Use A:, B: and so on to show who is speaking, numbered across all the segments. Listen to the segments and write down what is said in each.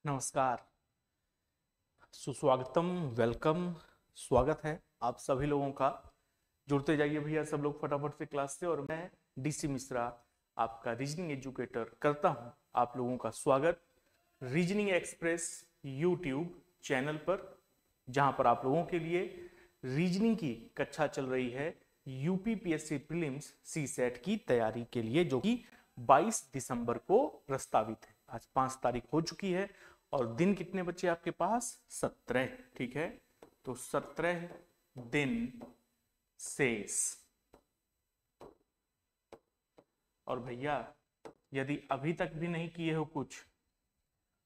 A: नमस्कार, सुस्वागतम, वेलकम, स्वागत है आप सभी लोगों का। जुड़ते जाइए भैया सब लोग फटाफट से क्लास से। और मैं डीसी मिश्रा, आपका रीजनिंग एजुकेटर, करता हूं आप लोगों का स्वागत रीजनिंग एक्सप्रेस यूट्यूब चैनल पर, जहां पर आप लोगों के लिए रीजनिंग की कक्षा चल रही है यूपीपीएससी प्रीलिम्स सी सेट की तैयारी के लिए, जो कि 22 दिसंबर को प्रस्तावित है। आज 5 तारीख हो चुकी है और दिन कितने बचे आपके पास? 17। ठीक है, तो 17 दिन शेष। और भैया यदि अभी तक भी नहीं किए हो कुछ,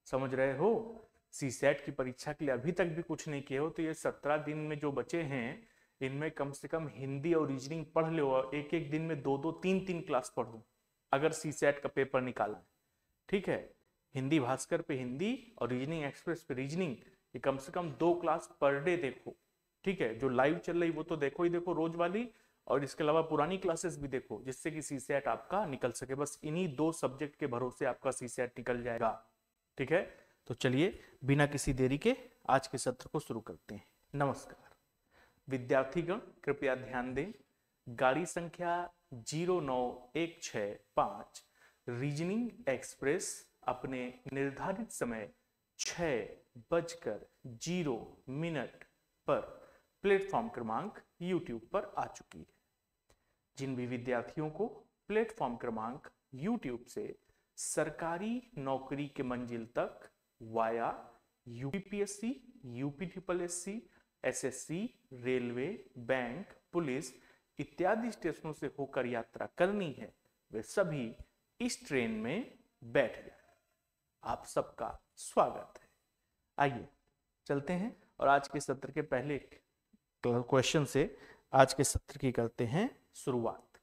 A: समझ रहे हो, सी सेट की परीक्षा के लिए अभी तक भी कुछ नहीं किए हो, तो ये 17 दिन में जो बचे हैं इनमें कम से कम हिंदी और रीजनिंग पढ़ लो। और एक एक दिन में 2-2 3-3 क्लास पढ़ो अगर सी सेट का पेपर निकालना है। ठीक है, हिंदी भास्कर पे हिंदी और रीजनिंग एक्सप्रेस पे रीजनिंग, ये कम से कम 2 क्लास पर डे देखो। ठीक है, जो लाइव चल रही वो तो देखो ही देखो रोज वाली, और इसके अलावा पुरानी क्लासेस भी देखो, जिससे कि सी सेट आपका निकल सके। बस इन्हीं 2 सब्जेक्ट के भरोसे आपका सी सेट निकल जाएगा। ठीक है, तो चलिए बिना किसी देरी के आज के सत्र को शुरू करते हैं। नमस्कार विद्यार्थीगण, कृपया ध्यान दें। गाड़ी संख्या 09165 रीजनिंग एक्सप्रेस अपने निर्धारित समय 6:0 पर प्लेटफॉर्म क्रमांक YouTube पर आ चुकी है। जिन भी विद्यार्थियों को प्लेटफॉर्म क्रमांक YouTube से सरकारी नौकरी के मंजिल तक वाया यूपीपीएससी, यूपीट्रिपलएससी, एसएससी, रेलवे, बैंक, पुलिस इत्यादि स्टेशनों से होकर यात्रा करनी है, वे सभी इस ट्रेन में बैठ जाए। आप सबका स्वागत है। आइए चलते हैं और आज के सत्र के पहले क्वेश्चन से आज के सत्र की करते हैं शुरुआत।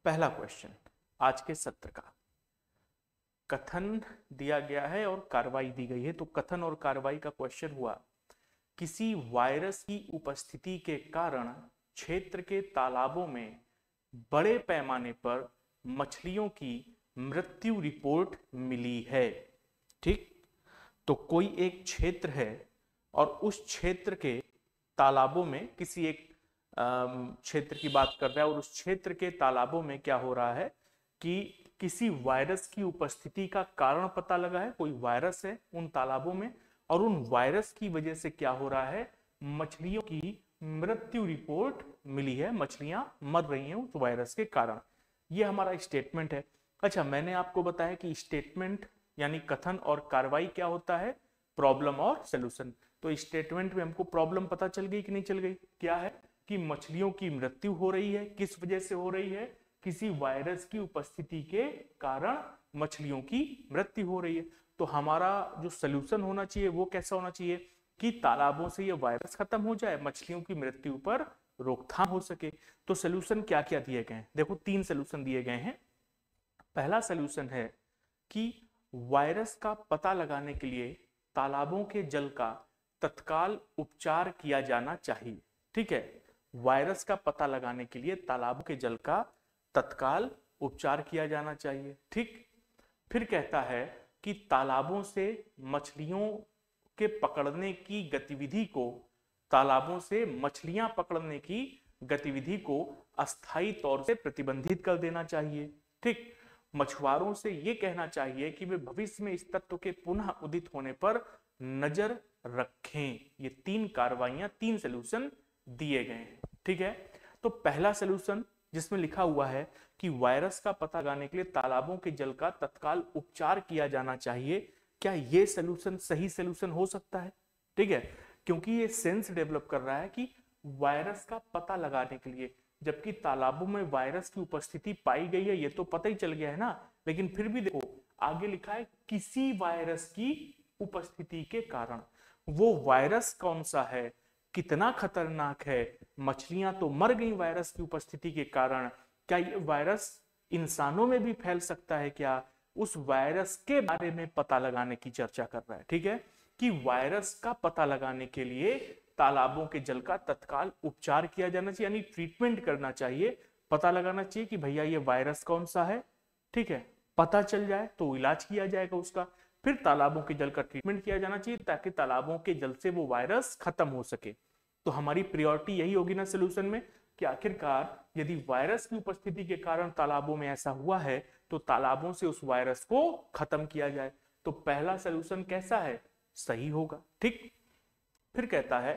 A: पहला क्वेश्चन आज के सत्र का, कथन दिया गया है और कार्रवाई दी गई है। तो कथन और कार्रवाई का क्वेश्चन हुआ, किसी वायरस की उपस्थिति के कारण क्षेत्र के तालाबों में बड़े पैमाने पर मछलियों की मृत्यु रिपोर्ट मिली है। ठीक, तो कोई एक क्षेत्र है और उस क्षेत्र के तालाबों में, किसी एक क्षेत्र की बात कर रहा है, और उस क्षेत्र के तालाबों में क्या हो रहा है कि किसी वायरस की उपस्थिति का कारण पता लगा है। कोई वायरस है उन तालाबों में और उन वायरस की वजह से क्या हो रहा है, मछलियों की मृत्यु रिपोर्ट मिली है, मछलियां मर रही हैं उस वायरस के कारण। ये हमारा स्टेटमेंट है। अच्छा, मैंने आपको बताया कि स्टेटमेंट यानी कथन और कार्रवाई क्या होता है, प्रॉब्लम और सॉल्यूशन। तो स्टेटमेंट में हमको प्रॉब्लम पता चल गई कि नहीं चल गई? क्या है कि मछलियों की मृत्यु हो रही है। किस वजह से हो रही है? किसी वायरस की उपस्थिति के कारण मछलियों की मृत्यु हो रही है। तो हमारा जो सॉल्यूशन होना चाहिए वो कैसा होना चाहिए कि तालाबों से ये वायरस खत्म हो जाए, मछलियों की मृत्यु पर रोकथाम हो सके। तो सॉल्यूशन क्या क्या दिए गए हैं? देखो 3 सॉल्यूशन दिए गए हैं। पहला सॉल्यूशन है कि वायरस का पता लगाने के लिए तालाबों के जल का तत्काल उपचार किया जाना चाहिए। ठीक है, वायरस का पता लगाने के लिए तालाबों के जल का तत्काल उपचार किया जाना चाहिए। ठीक, फिर कहता है कि तालाबों से मछलियों के पकड़ने की गतिविधि को, तालाबों से मछलियां पकड़ने की गतिविधि को अस्थायी तौर से प्रतिबंधित कर देना चाहिए। ठीक, मछुआरों से यह कहना चाहिए कि वे भविष्य में इस तत्व के पुनः उदित होने पर नजर रखें। ये 3 कार्रवाइयां, 3 सॉल्यूशन दिए गए हैं। ठीक है, तो पहला सॉल्यूशन जिसमें लिखा हुआ है कि वायरस का पता लगाने के लिए तालाबों के जल का तत्काल उपचार किया जाना चाहिए, क्या ये सॉल्यूशन सही सॉल्यूशन हो सकता है? ठीक है, क्योंकि ये सेंस डेवलप कर रहा है कि वायरस का पता लगाने के लिए, जबकि तालाबों में वायरस की उपस्थिति पाई गई है ये तो पता ही चल गया है ना, लेकिन फिर भी देखो आगे लिखा है किसी वायरस की उपस्थिति के कारण। वो वायरस कौन सा है, कितना खतरनाक है, मछलियां तो मर गई वायरस की उपस्थिति के कारण, क्या ये वायरस इंसानों में भी फैल सकता है क्या, उस वायरस के बारे में पता लगाने की चर्चा कर रहा है। ठीक है, कि वायरस का पता लगाने के लिए तालाबों के जल का तत्काल उपचार किया जाना चाहिए, यानी ट्रीटमेंट करना चाहिए, पता लगाना चाहिए कि भैया ये वायरस कौन सा है। ठीक है, पता चल जाए तो इलाज किया जाएगा उसका। फिर तालाबों के जल का ट्रीटमेंट किया जाना चाहिए ताकि तालाबों के जल से वो वायरस खत्म हो सके। तो हमारी प्रायोरिटी यही होगी ना सोल्यूशन में कि आखिरकार यदि वायरस की उपस्थिति के कारण तालाबों में ऐसा हुआ है तो तालाबों से उस वायरस को खत्म किया जाए। तो पहला सोल्यूशन कैसा है, सही होगा। ठीक, फिर कहता है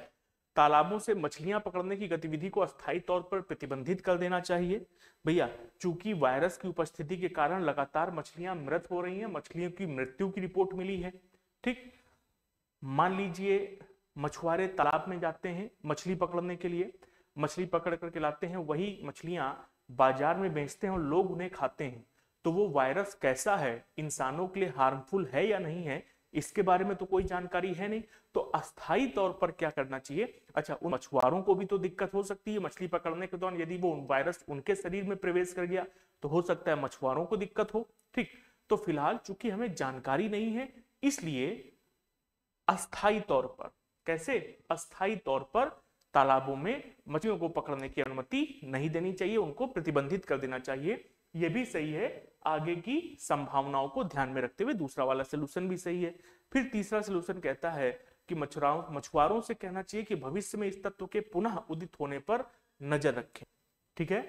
A: तालाबों से मछलियां पकड़ने की गतिविधि को अस्थायी तौर पर प्रतिबंधित कर देना चाहिए। भैया चूंकि वायरस की उपस्थिति के कारण लगातार मछलियां मृत हो रही हैं, मछलियों की मृत्यु की रिपोर्ट मिली है। ठीक, मान लीजिए मछुआरे तालाब में जाते हैं मछली पकड़ने के लिए, मछली पकड़ करके लाते हैं, वही मछलियां बाजार में बेचते हैं और लोग उन्हें खाते हैं। तो वो वायरस कैसा है, इंसानों के लिए हार्मफुल है या नहीं है, इसके बारे में तो कोई जानकारी है नहीं। तो अस्थायी तौर पर क्या करना चाहिए, अच्छा उन मछुआरों को भी तो दिक्कत हो सकती है मछली पकड़ने के दौरान, यदि वो वायरस उनके शरीर में प्रवेश कर गया तो हो सकता है मछुआरों को दिक्कत हो। ठीक, तो फिलहाल चूंकि हमें जानकारी नहीं है इसलिए अस्थायी तौर पर, कैसे, अस्थायी तौर पर तालाबों में मछलियों को पकड़ने की अनुमति नहीं देनी चाहिए, उनको प्रतिबंधित कर देना चाहिए। यह भी सही है, आगे की संभावनाओं को ध्यान में रखते हुए दूसरा वाला सलूशन भी सही है। फिर तीसरा सलूशन कहता है कि मछुआरों से कहना चाहिए कि भविष्य में इस तत्व के पुनः उदित होने पर नजर रखें। ठीक है,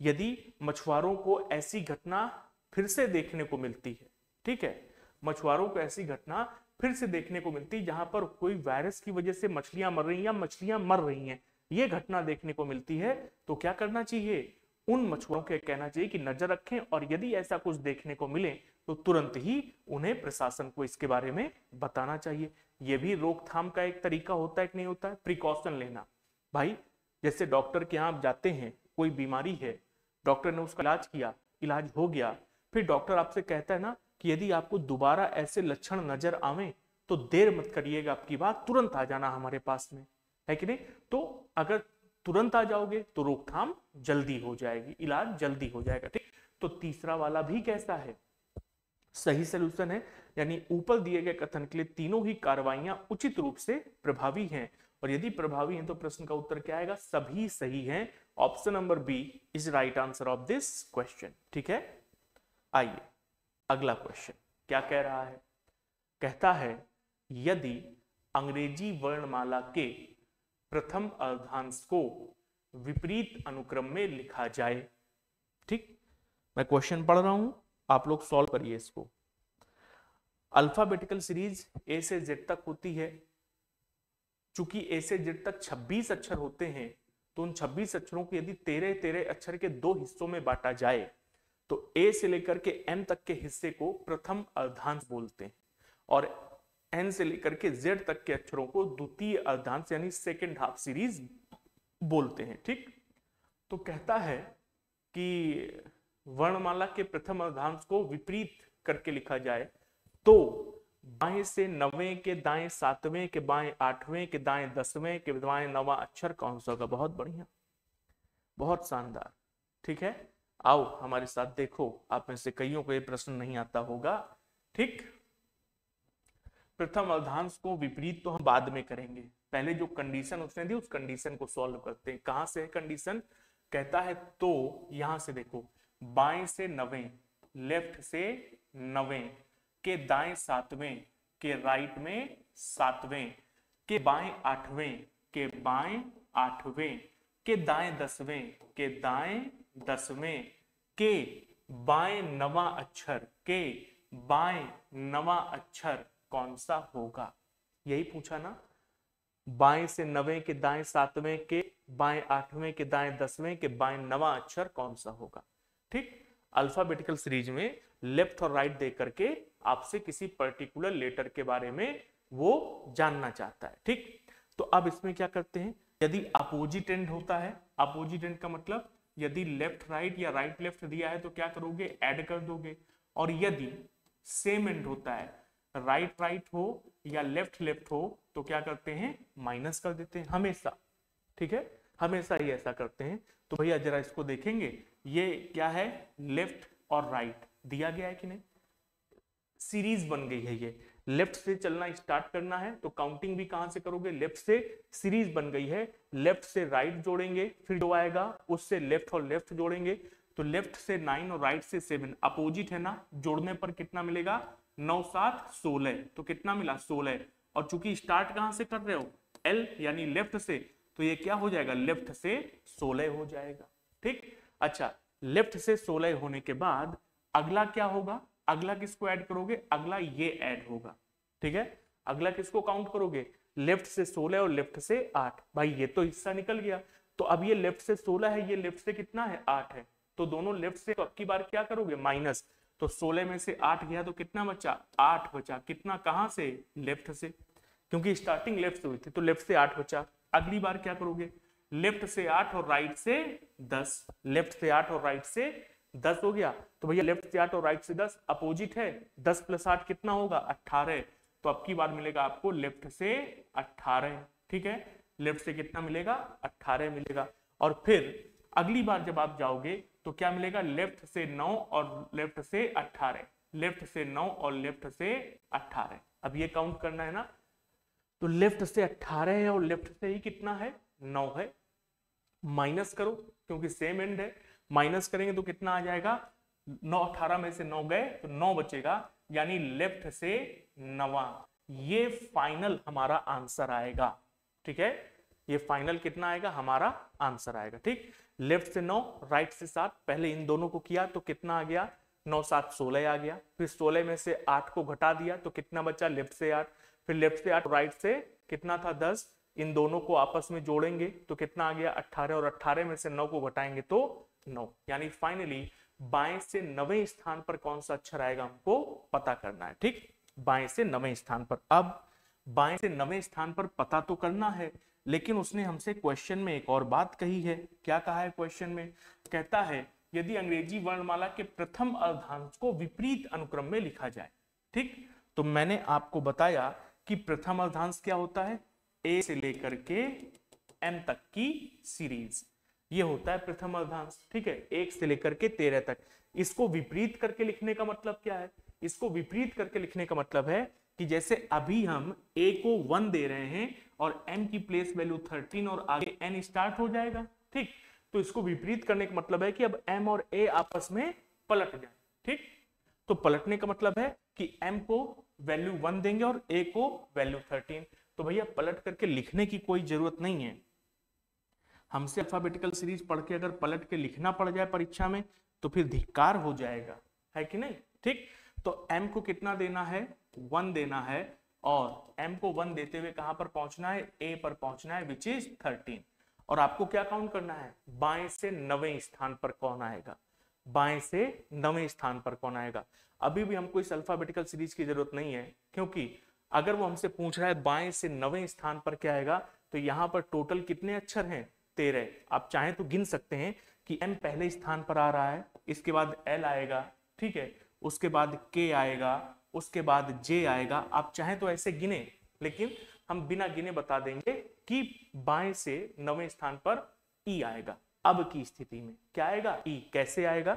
A: यदि मछुआरों को ऐसी घटना फिर से देखने को मिलती है, ठीक है, मछुआरों को ऐसी घटना फिर से देखने को मिलती है जहां पर कोई वायरस की वजह से मछलियां मर रही हैं या मछलियां मर रही हैं, ये घटना देखने को मिलती है, तो क्या करना चाहिए, उन मछुआरों को कहना चाहिए कि नजर रखें और यदि ऐसा कुछ देखने को मिले तो तुरंत ही उन्हें प्रशासन को इसके बारे में बताना चाहिए। यह भी रोकथाम का एक तरीका होता है कि नहीं होता है, प्रिकॉशन लेना। भाई जैसे डॉक्टर के यहाँ आप जाते हैं, कोई बीमारी है, डॉक्टर ने उसका इलाज किया, इलाज हो गया, फिर डॉक्टर आपसे कहता है ना कि यदि आपको दोबारा ऐसे लक्षण नजर आवे तो देर मत करिएगा, आपकी बात तुरंत आ जाना हमारे पास में, है कि नहीं। तो अगर तुरंत आ जाओगे तो रोकथाम जल्दी हो जाएगी, इलाज जल्दी हो जाएगा। ठीक, तो तीसरा वाला भी कैसा है, सही सलूशन है, यानी ऊपर दिए गए कथन के लिए तीनों ही कार्रवाइयां उचित रूप से प्रभावी हैं, और यदि प्रभावी हैं तो प्रश्न का उत्तर क्या आएगा, सभी सही हैं। Option number B is right answer of this question. ठीक है, आइए अगला क्वेश्चन क्या कह रहा है, कहता है यदि अंग्रेजी वर्णमाला के प्रथम अर्धांश को विपरीत अनुक्रम में लिखा जाए। ठीक, मैं क्वेश्चन पढ़ रहा हूं, आप लोग सॉल्व करिए इसको। अल्फाबेटिकल सीरीज ए से जेड तक होती है, चूंकि ए से जेड तक 26 अक्षर होते हैं तो उन 26 अक्षरों को यदि 13-13 अक्षर के दो हिस्सों में बांटा जाए तो ए से लेकर के एम तक के हिस्से को प्रथम अर्धांश बोलते हैं और एन से लेकर के जेड तक के अक्षरों को द्वितीय अर्धांश यानी सेकेंड हाफ सीरीज बोलते हैं। ठीक, तो कहता है कि वर्णमाला के प्रथम अर्धांश को विपरीत करके लिखा जाए तो बाएं से नवें के दाएं सातवें के बाएं आठवें के दाएं दसवें के बाएं नवा अक्षर कौन सा होगा। बहुत बढ़िया, बहुत शानदार। ठीक है, आओ हमारे साथ देखो, आप में से कईयों को ये प्रश्न नहीं आता होगा। ठीक, प्रथम अर्धांश को विपरीत तो हम बाद में करेंगे, पहले जो कंडीशन उसने दी उस कंडीशन को सॉल्व करते हैं। कहां से है कंडीशन, कहता है तो यहां से देखो, बाएं से नवें, लेफ्ट से नवें के दाएं सातवें के राइट में सातवें के बाएं आठवें के बाएं आठवें के दाएं दसवें के दाएं दसवें के बाएं नवा अक्षर के बाएं नवा अक्षर कौन सा होगा, यही पूछा ना। बाएं से नवें के दाएं सातवें के बाएं आठवें के दाएं दसवें के बाएं नवा अक्षर कौन सा होगा। ठीक, अल्फाबेटिकल सीरीज में लेफ्ट और राइट दे करके आपसे किसी पर्टिकुलर लेटर के बारे में वो जानना चाहता है। ठीक, तो अब इसमें क्या करते हैं, यदि अपोजिट एंड होता है, अपोजिट एंड का मतलब यदि लेफ्ट राइट या राइट लेफ्ट दिया है तो क्या करोगे, ऐड कर दोगे, और यदि सेम एंड होता है, राइट राइट हो या लेफ्ट लेफ्ट हो तो क्या करते हैं, माइनस कर देते हैं हमेशा। ठीक है, हमेशा ही ऐसा करते हैं। तो भैया जरा इसको देखेंगे, ये क्या है, लेफ्ट और राइट दिया गया है कि नहीं, सीरीज बन गई है। ये लेफ्ट से चलना स्टार्ट करना है तो काउंटिंग भी कहां से करोगे, लेफ्ट से, सीरीज बन गई है, लेफ्ट से राइट जोड़ेंगे, फिर जो आएगा उससे लेफ्ट और लेफ्ट जोड़ेंगे, तो लेफ्ट से 9 और राइट से 7, अपोजिट है ना, जोड़ने पर कितना मिलेगा, 9 7 16, तो कितना मिला 16। और चूंकि स्टार्ट कहां से कर रहे हो, एल यानी लेफ्ट से, तो ये क्या हो जाएगा, लेफ्ट से 16 हो जाएगा। ठीक, अच्छा लेफ्ट से 16 होने के बाद अगला क्या होगा, अगला किसको ऐड करोगे, अगला ये ऐड होगा। ठीक है, अगला किसको काउंट करोगे, लेफ्ट से 16 और लेफ्ट से 8। भाई ये तो हिस्सा निकल गया, तो अब ये लेफ्ट से 16 है, ये लेफ्ट से कितना है 8 है, तो दोनों लेफ्ट से, तो अब की बार क्या करोगे माइनस, तो 16 में से 8 गया तो कितना बचा, 8 बचा। कितना, कहां से, लेफ्ट से, क्योंकि स्टार्टिंग लेफ्ट से हुई थी तो लेफ्ट से 8 बचा। अगली बार क्या करोगे, लेफ्ट से 8 और राइट से 10, लेफ्ट से 8 और राइट से 10 हो गया। तो भैया लेफ्ट से 8 और राइट से 10 अपोजिट है, 10 + 8 कितना होगा 18। तो अब की बार मिलेगा आपको लेफ्ट से 18। ठीक है, लेफ्ट से कितना मिलेगा 18 मिलेगा। और फिर अगली बार जब आप जाओगे तो क्या मिलेगा, लेफ्ट से 9 और लेफ्ट से 18, लेफ्ट से 9 और लेफ्ट से 18। अब ये काउंट करना है ना, तो लेफ्ट से 18 है और लेफ्ट से ही कितना है 9 है। माइनस करो क्योंकि सेम एंड है, माइनस करेंगे तो कितना आ जाएगा, 9 18 में से 9 गए तो 9 बचेगा, यानी लेफ्ट से 9। ये फाइनल हमारा आंसर आएगा। ठीक है, ये फाइनल कितना आएगा, हमारा आंसर आएगा। ठीक, लेफ्ट से 9 राइट से 7, पहले इन दोनों को किया तो कितना आ गया, 9 7 16 आ गया। फिर 16 में से 8 को घटा दिया तो कितना बचा, लेफ्ट से 8, फिर लेफ्ट से 8 राइट से कितना था 10, इन दोनों को आपस में जोड़ेंगे तो कितना आ गया 18, और 18 में से 9 को घटाएंगे तो 9, यानी फाइनली बाएं से 9वें स्थान पर कौन सा अक्षर आएगा हमको पता करना है। ठीक, बाएं से 9वें स्थान पर। अब बाएं से 9वें स्थान पर पता तो करना है, लेकिन उसने हमसे क्वेश्चन में एक और बात कही है। क्या कहा है क्वेश्चन में, कहता है यदि अंग्रेजी वर्णमाला के प्रथम अर्धांश को विपरीत अनुक्रम में लिखा जाए। ठीक, तो मैंने आपको बताया कि प्रथम अर्धांश क्या होता है, ए से लेकर के एम तक की सीरीज, ये होता है प्रथम अर्धांश। ठीक है, 1 से लेकर के 13 तक। इसको विपरीत करके लिखने का मतलब क्या है, इसको विपरीत करके लिखने का मतलब है कि जैसे अभी हम a को 1 दे रहे हैं और m की प्लेस वैल्यू 13 और आगे n स्टार्ट हो जाएगा। ठीक, तो इसको विपरीत करने का मतलब है कि अब m और a आपस में पलट जाए। ठीक, तो पलटने का मतलब है कि m को वैल्यू 1 देंगे और a को वैल्यू 13। तो भैया पलट करके लिखने की कोई जरूरत नहीं है। हमसे अल्फाबेटिकल सीरीज पढ़ के अगर पलट के लिखना पड़ जाए परीक्षा में तो फिर धिक्कार हो जाएगा, है कि नहीं। ठीक, तो m को कितना देना है, 1 देना है, और m को 1 देते हुए कहां पर पहुंचना है, a पर पहुंचना है, विच इज 13। और आपको क्या काउंट करना है, बाएं से 9वें स्थान पर कौन आएगा, बाएं से 9वें स्थान पर कौन आएगा। अभी भी हमको इस अल्फाबेटिकल सीरीज की जरूरत नहीं है, क्योंकि अगर वो हमसे पूछ रहा है बाएं से 9वें स्थान पर क्या आएगा, तो यहां पर टोटल कितने अक्षर हैं, 13। आप चाहें तो गिन सकते हैं कि m पहले स्थान पर आ रहा है, इसके बाद l आएगा, ठीक है, उसके बाद k आएगा, उसके बाद j आएगा। आप चाहें तो ऐसे गिने, लेकिन हम बिना गिने बता देंगे कि बाएं से 9वें स्थान पर e आएगा। अब की स्थिति में क्या आएगा, e कैसे आएगा,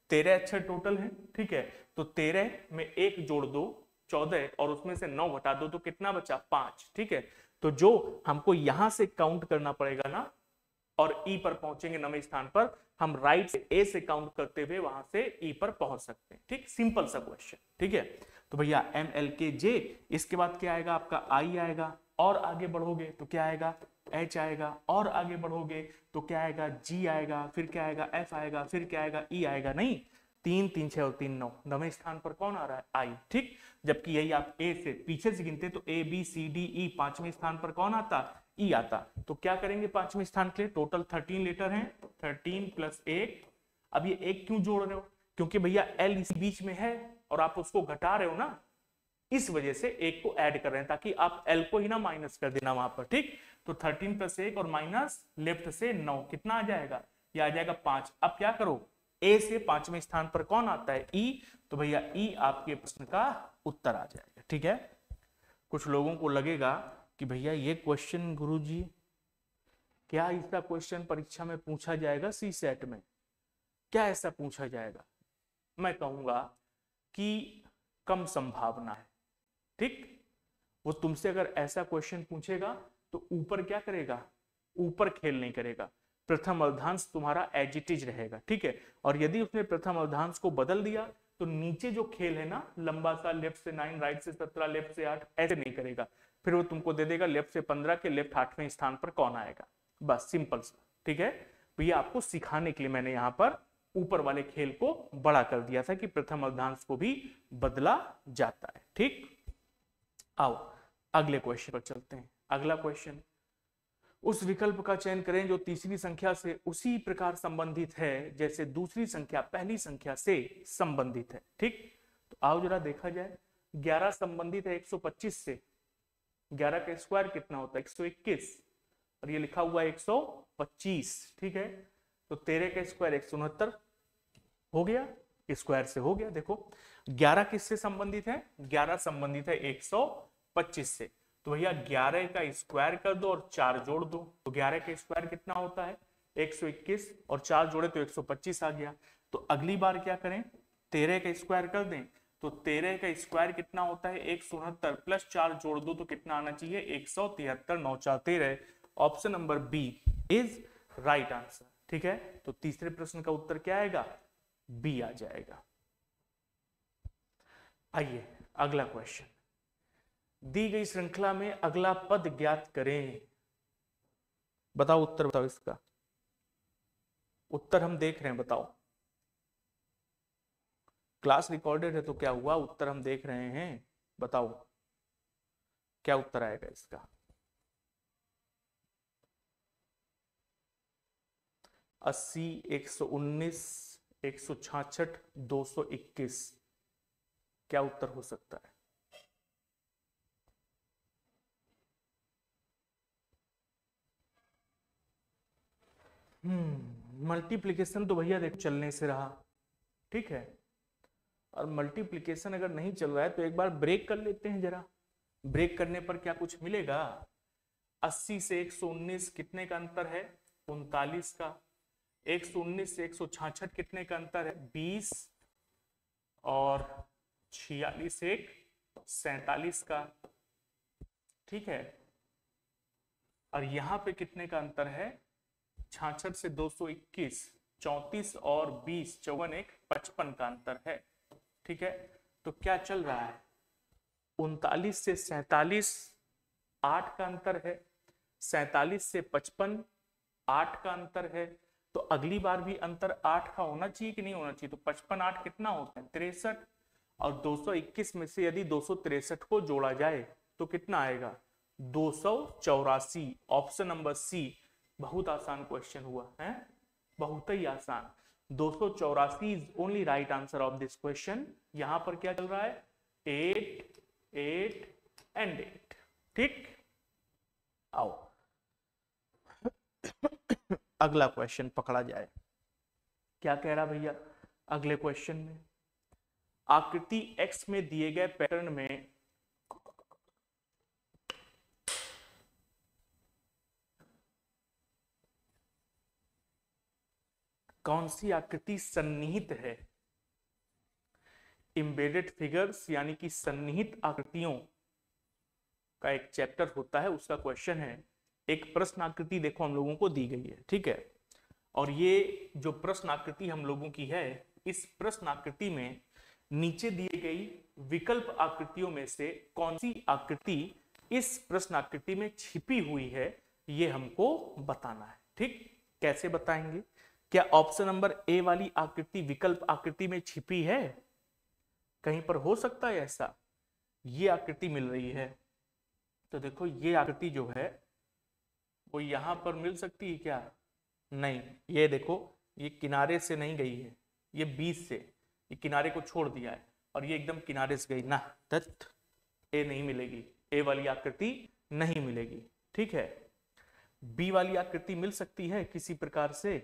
A: 13 अक्षर टोटल है। ठीक है, तो 13 में 1 जोड़ दो 14, और उसमें से 9 घटा दो तो कितना बचा 5। ठीक है, तो जो हमको यहां से काउंट करना पड़ेगा ना, और ई पर पहुंचेंगे 9वें स्थान पर, हम राइट से ए से काउंट करते हुए वहां से ई पर पहुंच सकते हैं। ठीक, सिंपल सा क्वेश्चन। ठीक है, तो भैया एम एल के जे, इसके बाद क्या आएगा आपका आई आएगा, और आगे बढ़ोगे तो क्या आएगा एच आएगा, और आगे बढ़ोगे तो क्या आएगा जी आएगा, फिर क्या आएगा एफ आएगा, फिर क्या आएगा ई आएगा। नहीं, 3 3 6 और 3 9, 9वें स्थान पर कौन आ रहा है आई। ठीक, जबकि यही आप ए से पीछे से गिनते तो A B C D E, 5वें स्थान पर कौन आता, ई आता। तो क्या करेंगे 5वें स्थान के लिए, टोटल 13 लेटर हैं, 13 + 1। अब ये 1 क्यों जोड़ रहे हो, क्योंकि भैया एल इसी बीच में है और आप उसको घटा रहे हो ना, इस वजह से 1 को ऐड कर रहे हैं, ताकि आप एल को ही ना माइनस कर देना वहां पर। ठीक, तो 13 + 1 और माइनस लेफ्ट से 9, कितना आ जाएगा, ये आ जाएगा 5। अब क्या करो, ए से 5वें स्थान पर कौन आता है ई, तो भैया ई आपके प्रश्न का उत्तर आ जाएगा। ठीक है, कुछ लोगों को लगेगा कि भैया ये क्वेश्चन गुरुजी क्या इसका क्वेश्चन परीक्षा में पूछा जाएगा, सी सेट में क्या ऐसा पूछा जाएगा। मैं कहूंगा कि कम संभावना है। ठीक, वो तुमसे अगर ऐसा क्वेश्चन पूछेगा तो ऊपर क्या करेगा, ऊपर खेल नहीं करेगा, प्रथम अर्धांश तुम्हारा एज इट इज रहेगा। ठीक है, और यदि उसने प्रथम अर्धांश को बदल दिया तो नीचे जो खेल है ना, लंबा सा लेफ्ट से 9, राइट से 17, लेफ्ट से 8, ऐसे नहीं करेगा। फिर वो तुमको दे देगा लेफ्ट से 15 के लेफ्ट 8वें स्थान पर कौन आएगा, बस सिंपल सा। ठीक है, तो ये आपको सिखाने के लिए मैंने यहाँ पर ऊपर वाले खेल को बड़ा कर दिया था कि प्रथम अर्धांश को भी बदला जाता है। ठीक, आओ अगले क्वेश्चन पर चलते हैं। अगला क्वेश्चन, उस विकल्प का चयन करें जो तीसरी संख्या से उसी प्रकार संबंधित है जैसे दूसरी संख्या पहली संख्या से संबंधित है। ठीक, तो आओ जरा देखा जाए। 11 संबंधित है 125 से, 11 का स्क्वायर कितना होता है 121, और ये लिखा हुआ है 125। ठीक है, तो 13 का स्क्वायर 169 हो गया, स्क्वायर से हो गया। देखो 11 किससे संबंधित है, 11 संबंधित है 125 से, तो भैया 11 का स्क्वायर कर दो और 4 जोड़ दो, तो 11 का स्क्वायर कितना होता है 121, और 4 जोड़े तो 125 आ गया। तो अगली बार क्या करें, 13 का स्क्वायर कर दें, तो 13 का स्क्वायर कितना होता है 169 प्लस 4 जोड़ दो तो कितना आना चाहिए 173, 9 4 13। Option number B is right answer. ठीक है, तो तीसरे प्रश्न का उत्तर क्या आएगा, बी आ जाएगा। आइए अगला क्वेश्चन, दी गई श्रृंखला में अगला पद ज्ञात करें। बताओ उत्तर, बताओ इसका उत्तर हम देख रहे हैं, बताओ। क्लास रिकॉर्डेड है तो क्या हुआ, उत्तर हम देख रहे हैं, बताओ क्या उत्तर आएगा इसका। 80, 119, 166, 221, क्या उत्तर हो सकता है। मल्टीप्लिकेशन तो भैया देखो चलने से रहा। ठीक है, और मल्टीप्लिकेशन अगर नहीं चल रहा है तो एक बार ब्रेक कर लेते हैं जरा। ब्रेक करने पर क्या कुछ मिलेगा, 80 से 119 कितने का अंतर है 39 का, 119 से 166 कितने का अंतर है 20, और 46 से 47 का। ठीक है, और यहां पे कितने का अंतर है 66 से 221, 34 और 20, 54, 55 का अंतर है। ठीक है, तो क्या चल रहा है 39 से 47 8 का अंतर है, 47 से 55 8 का अंतर है, तो अगली बार भी अंतर 8 का होना चाहिए कि नहीं होना चाहिए। तो 55 8 कितना होता है 63, और 221 में से यदि 263 को जोड़ा जाए तो कितना आएगा 284। ऑप्शन नंबर सी, बहुत आसान क्वेश्चन हुआ है, बहुत ही आसान। 284 is only right answer of this question. यहां पर क्या चल रहा है 8 8 एंड 8। ठीक, आओ अगला क्वेश्चन पकड़ा जाए। क्या कह रहा भैया अगले क्वेश्चन में, आकृति एक्स में दिए गए पैटर्न में कौन सी आकृति सन्निहित है। एम्बेडेड फिगर्स यानी कि सन्निहित आकृतियों का एक चैप्टर होता है, उसका क्वेश्चन है। एक प्रश्न आकृति देखो हम लोगों को दी गई है। ठीक है, और ये जो प्रश्न आकृति हम लोगों की है, इस प्रश्न आकृति में नीचे दिए गई विकल्प आकृतियों में से कौन सी आकृति इस प्रश्न आकृति में छिपी हुई है, ये हमको बताना है। ठीक, कैसे बताएंगे, क्या ऑप्शन नंबर ए वाली आकृति विकल्प आकृति में छिपी है, कहीं पर हो सकता है ऐसा। ये आकृति मिल रही है, तो देखो ये आकृति जो है वो यहां पर मिल सकती है क्या, नहीं। ये देखो ये किनारे से नहीं गई है, ये बीच से, ये किनारे को छोड़ दिया है, और ये एकदम किनारे से गई ना, तत् ए नहीं मिलेगी, ए वाली आकृति नहीं मिलेगी। ठीक है, बी वाली आकृति मिल सकती है किसी प्रकार से,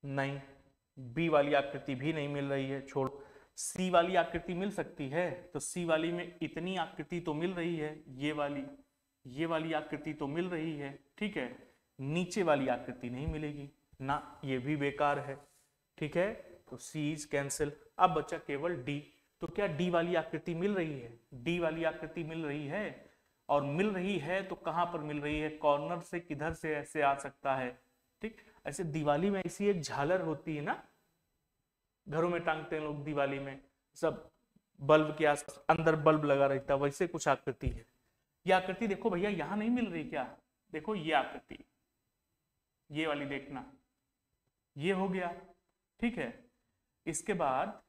A: नहीं, बी वाली आकृति भी नहीं मिल रही है, छोड़ो। सी वाली आकृति मिल सकती है, तो सी वाली में इतनी आकृति तो मिल रही है, ये वाली आकृति तो मिल रही है। ठीक है, नीचे वाली आकृति नहीं मिलेगी ना, ये भी बेकार है। ठीक है, तो सी इज कैंसिल। अब बचा केवल डी, तो क्या डी वाली आकृति मिल रही है, डी वाली आकृति मिल रही है, और मिल रही है तो कहां पर मिल रही है, कॉर्नर से किधर से ऐसे आ सकता है। ठीक, ऐसे दिवाली में ऐसी एक झालर होती है ना, घरों में टांगते हैं लोग दिवाली में, सब बल्ब के आस अंदर बल्ब लगा रहता है, वैसे कुछ आकृति है। ये आकृति देखो भैया यहां नहीं मिल रही क्या, देखो ये आकृति, ये वाली देखना, ये हो गया। ठीक है, इसके बाद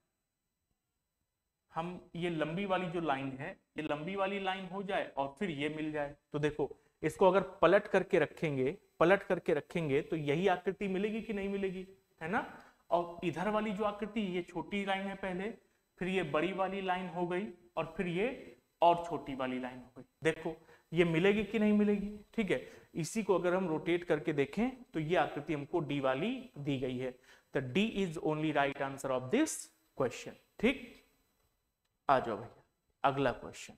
A: हम ये लंबी वाली जो लाइन है, ये लंबी वाली लाइन हो जाए और फिर ये मिल जाए, तो देखो इसको अगर पलट करके रखेंगे तो यही आकृति मिलेगी कि नहीं मिलेगी, है ना। और इधर वाली जो आकृति, ये छोटी लाइन है पहले, फिर ये बड़ी वाली लाइन हो गई और फिर ये और छोटी वाली लाइन हो गई, देखो ये मिलेगी कि नहीं मिलेगी। ठीक है, इसी को अगर हम रोटेट करके देखें तो ये आकृति हमको डी वाली दी गई है, तो D is only right answer of this question. ठीक, आ जाओ भैया अगला क्वेश्चन,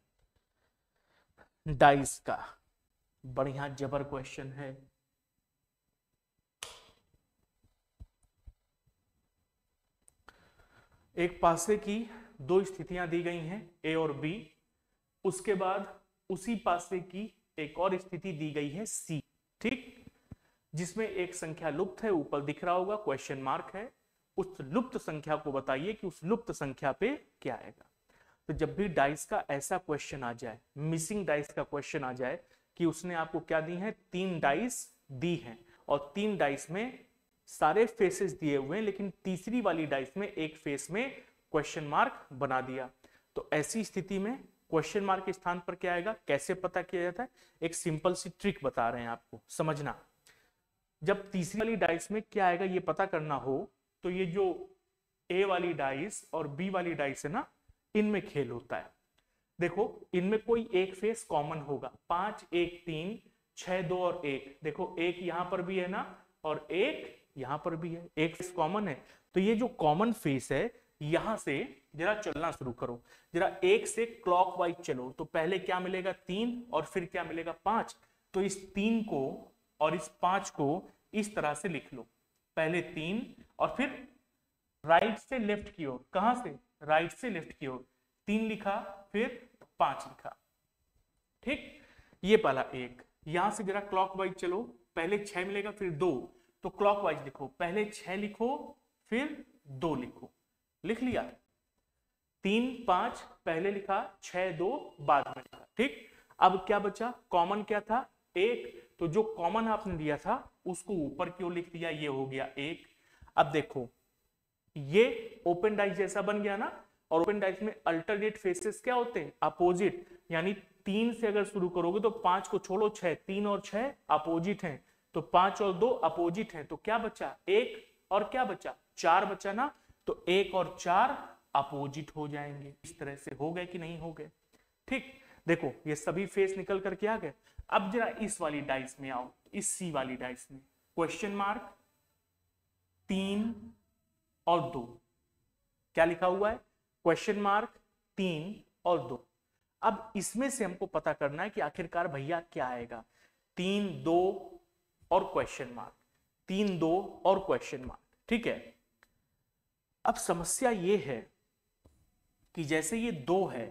A: डाइस का बढ़िया जबर क्वेश्चन है। एक पासे की दो स्थितियां दी गई हैं ए और बी, उसके बाद उसी पासे की एक और स्थिति दी गई है सी। ठीक, जिसमें एक संख्या लुप्त है, ऊपर दिख रहा होगा क्वेश्चन मार्क है, उस लुप्त संख्या को बताइए कि उस लुप्त संख्या पे क्या आएगा। तो जब भी डाइस का ऐसा क्वेश्चन आ जाए, मिसिंग डाइस का क्वेश्चन आ जाए कि उसने आपको क्या दी है, 3 डाइस दी हैं और 3 डाइस में सारे फेसेस दिए हुए हैं, लेकिन तीसरी वाली डाइस में एक फेस में क्वेश्चन मार्क बना दिया, तो ऐसी स्थिति में क्वेश्चन मार्क के स्थान पर क्या आएगा, कैसे पता किया जाता है, एक सिंपल सी ट्रिक बता रहे हैं आपको, समझना। जब तीसरी वाली डाइस में क्या आएगा ये पता करना हो, तो ये जो ए वाली डाइस और बी वाली डाइस है ना, इनमें खेल होता है। देखो इनमें कोई एक फेस कॉमन होगा, 5 1 3 6 2 और 1, देखो एक यहां पर भी है ना और एक यहां पर भी है, एक फेस कॉमन है। तो ये जो कॉमन फेस है, यहां से जरा चलना शुरू करो, जरा एक से क्लॉकवाइज चलो, तो पहले क्या मिलेगा 3 और फिर क्या मिलेगा 5। तो इस 3 को और इस 5 को इस तरह से लिख लो, पहले 3 और फिर राइट से लेफ्ट की ओर, कहां से, राइट से लेफ्ट की ओर 3 लिखा फिर 5 लिखा। ठीक, ये पहला एक, यहां से जरा क्लॉकवाइज चलो, पहले 6 मिलेगा फिर 2, तो क्लॉकवाइज लिखो, पहले 6 लिखो फिर 2 लिखो, लिख लिया। 3 5 पहले लिखा, 6 2 बाद में लिखा। ठीक, अब क्या बचा, कॉमन क्या था 1, तो जो कॉमन आपने दिया था उसको ऊपर क्यों लिख दिया, ये हो गया 1। अब देखो ये ओपन डाइस जैसा बन गया ना, और ओपन डाइस में अल्टरनेट फेसेस क्या होते हैं, अपोजिट, यानी 3 से अगर शुरू करोगे तो 5 को छोड़ो 6, 3 और 6 अपोजिट हैं, तो 5 और 2 अपोजिट हैं, तो क्या बचा 1 और क्या बचा 4 बचा ना, तो 1 और 4 अपोजिट हो जाएंगे। इस तरह से हो गए कि नहीं हो गए। ठीक, देखो ये सभी फेस निकल करके आ गए। अब जरा इस वाली डाइस में आओ, इस सी वाली डाइस में क्वेश्चन मार्क 3 और 2, क्या लिखा हुआ है, क्वेश्चन मार्क 3 और 2। अब इसमें से हमको पता करना है कि आखिरकार भैया क्या आएगा, 3 2 और क्वेश्चन मार्क, 3 2 और क्वेश्चन मार्क। ठीक है, अब समस्या ये है कि जैसे ये 2 है,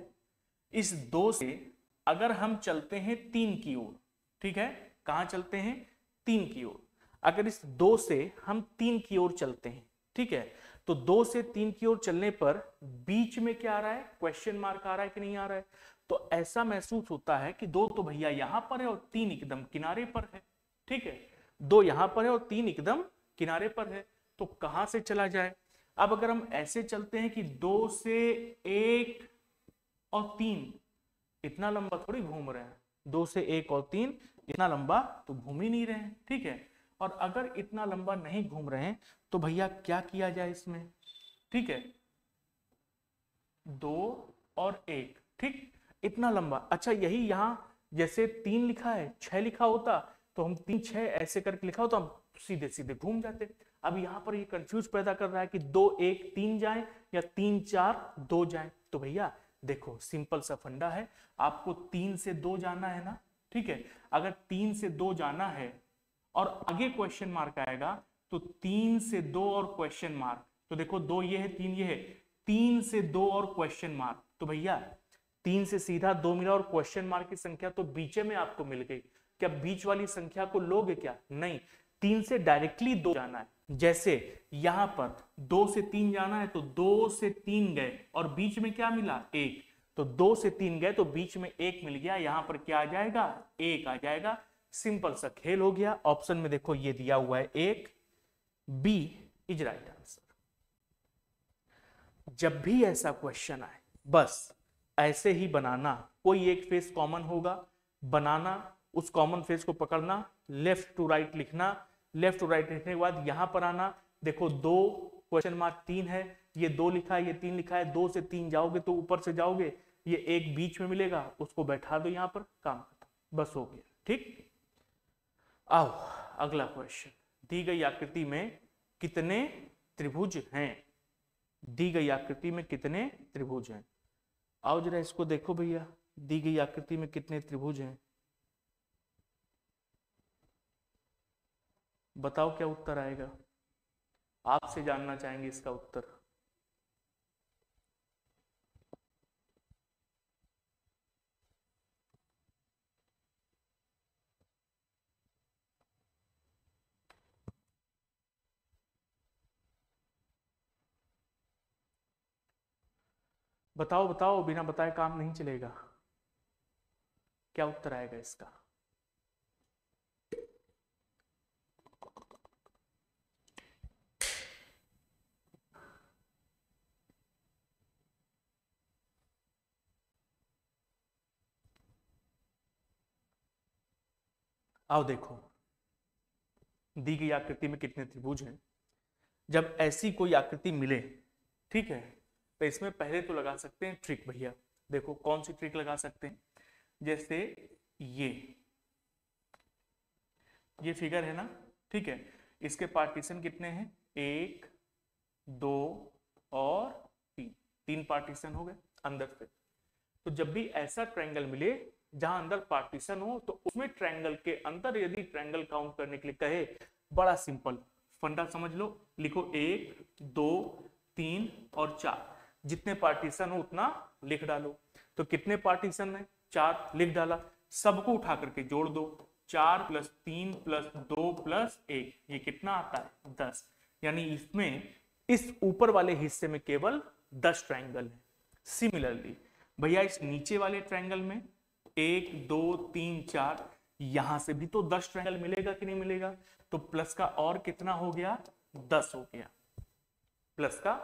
A: इस 2 से अगर हम चलते हैं 3 की ओर, ठीक है, कहां चलते हैं 3 की ओर, अगर इस 2 से हम 3 की ओर चलते हैं, ठीक है, तो 2 से 3 की ओर चलने पर बीच में क्या आ रहा है, क्वेश्चन मार्क आ रहा है कि नहीं आ रहा है। तो ऐसा महसूस होता है कि 2 तो भैया यहां पर है और 3 एकदम किनारे पर है। ठीक है, 2 यहां पर है और 3 एकदम किनारे पर है, तो कहां से चला जाए। अब अगर हम ऐसे चलते हैं कि 2 से 1 और 3, इतना लंबा थोड़ी घूम रहे हैं, 2 से 1 और 3 इतना लंबा तो घूम ही नहीं रहे हैं। ठीक है, और अगर इतना लंबा नहीं घूम रहे हैं तो भैया क्या किया जाए इसमें। ठीक है, 2 और 1, ठीक, इतना लंबा, अच्छा यही यहां जैसे 3 लिखा है 6 लिखा होता तो हम 3 6 ऐसे करके लिखा होता, हम सीधे सीधे घूम जाते। अब यहां पर ये कंफ्यूज पैदा कर रहा है कि 2 1 3 जाए या 3 4 2 जाए। तो भैया देखो सिंपल सा फंडा है, आपको 3 से 2 जाना है ना। ठीक है, अगर 3 से 2 जाना है और आगे क्वेश्चन मार्क आएगा तो 3 से 2 और क्वेश्चन मार्क, तो देखो 2 ये है 3 ये है, 3 से 2 और क्वेश्चन मार्क, तो भैया 3 से सीधा 2 मिला और क्वेश्चन मार्क की संख्या तो बीच में आपको मिल गई। क्या बीच वाली संख्या को लोगे क्या? नहीं, 3 से डायरेक्टली 2 जाना है। जैसे यहां पर 2 से 3 जाना है तो 2 से 3 गए और बीच में क्या मिला? 1। तो 2 से 3 गए तो बीच में 1 मिल गया, यहां पर क्या आ जाएगा? 1 आ जाएगा। सिंपल सा खेल हो गया। ऑप्शन में देखो ये दिया हुआ है 1, बी इज राइट आंसर। जब भी ऐसा क्वेश्चन आए बस ऐसे ही बनाना, कोई एक फेस कॉमन होगा, बनाना, उस कॉमन फेस को पकड़ना, लेफ्ट टू राइट लिखना, लेफ्ट टू राइट लिखने के बाद यहां पर आना, देखो 2 क्वेश्चन मार्क 3 है, ये 2 लिखा है, ये 3 लिखा है, 2 से 3 जाओगे तो ऊपर से जाओगे, ये 1 बीच में मिलेगा, उसको बैठा दो यहां पर, काम खत्म, बस हो गया। ठीक, आओ अगला क्वेश्चन। दी गई आकृति में कितने त्रिभुज हैं? दी गई आकृति में कितने त्रिभुज हैं? आओ जरा इसको देखो भैया, दी गई आकृति में कितने त्रिभुज हैं? बताओ क्या उत्तर आएगा? आपसे जानना चाहेंगे इसका उत्तर। बताओ बताओ, बिना बताए काम नहीं चलेगा। क्या उत्तर आएगा इसका? आओ देखो, दी गई आकृति में कितने त्रिभुज हैं। जब ऐसी कोई आकृति मिले, ठीक है, तो इसमें पहले तो लगा सकते हैं ट्रिक भैया। देखो कौन सी ट्रिक लगा सकते हैं? जैसे ये फिगर है ना, ठीक है, इसके पार्टीशन कितने हैं? 1, 2 और 3, 3 पार्टीशन हो गए अंदर से। तो जब भी ऐसा ट्रायंगल मिले जहां अंदर पार्टीशन हो, तो उसमें ट्रायंगल के अंदर यदि ट्रायंगल काउंट करने के लिए कहे, बड़ा सिंपल फंडा समझ लो, लिखो 1, 2, 3 और 4, जितने पार्टीशन हो उतना लिख डालो। तो कितने पार्टीशन है? 4 लिख डाला, सबको उठा करके जोड़ दो, 4 + 3 + 2 + 1, ये कितना आता है? 10। यानी इसमें इस ऊपर वाले हिस्से में केवल 10 ट्रायंगल है। सिमिलरली भैया इस नीचे वाले ट्रायंगल में 1, 2, 3, 4, यहां से भी तो 10 ट्रायंगल मिलेगा कि नहीं मिलेगा? तो प्लस का और कितना हो गया? 10 हो गया, प्लस का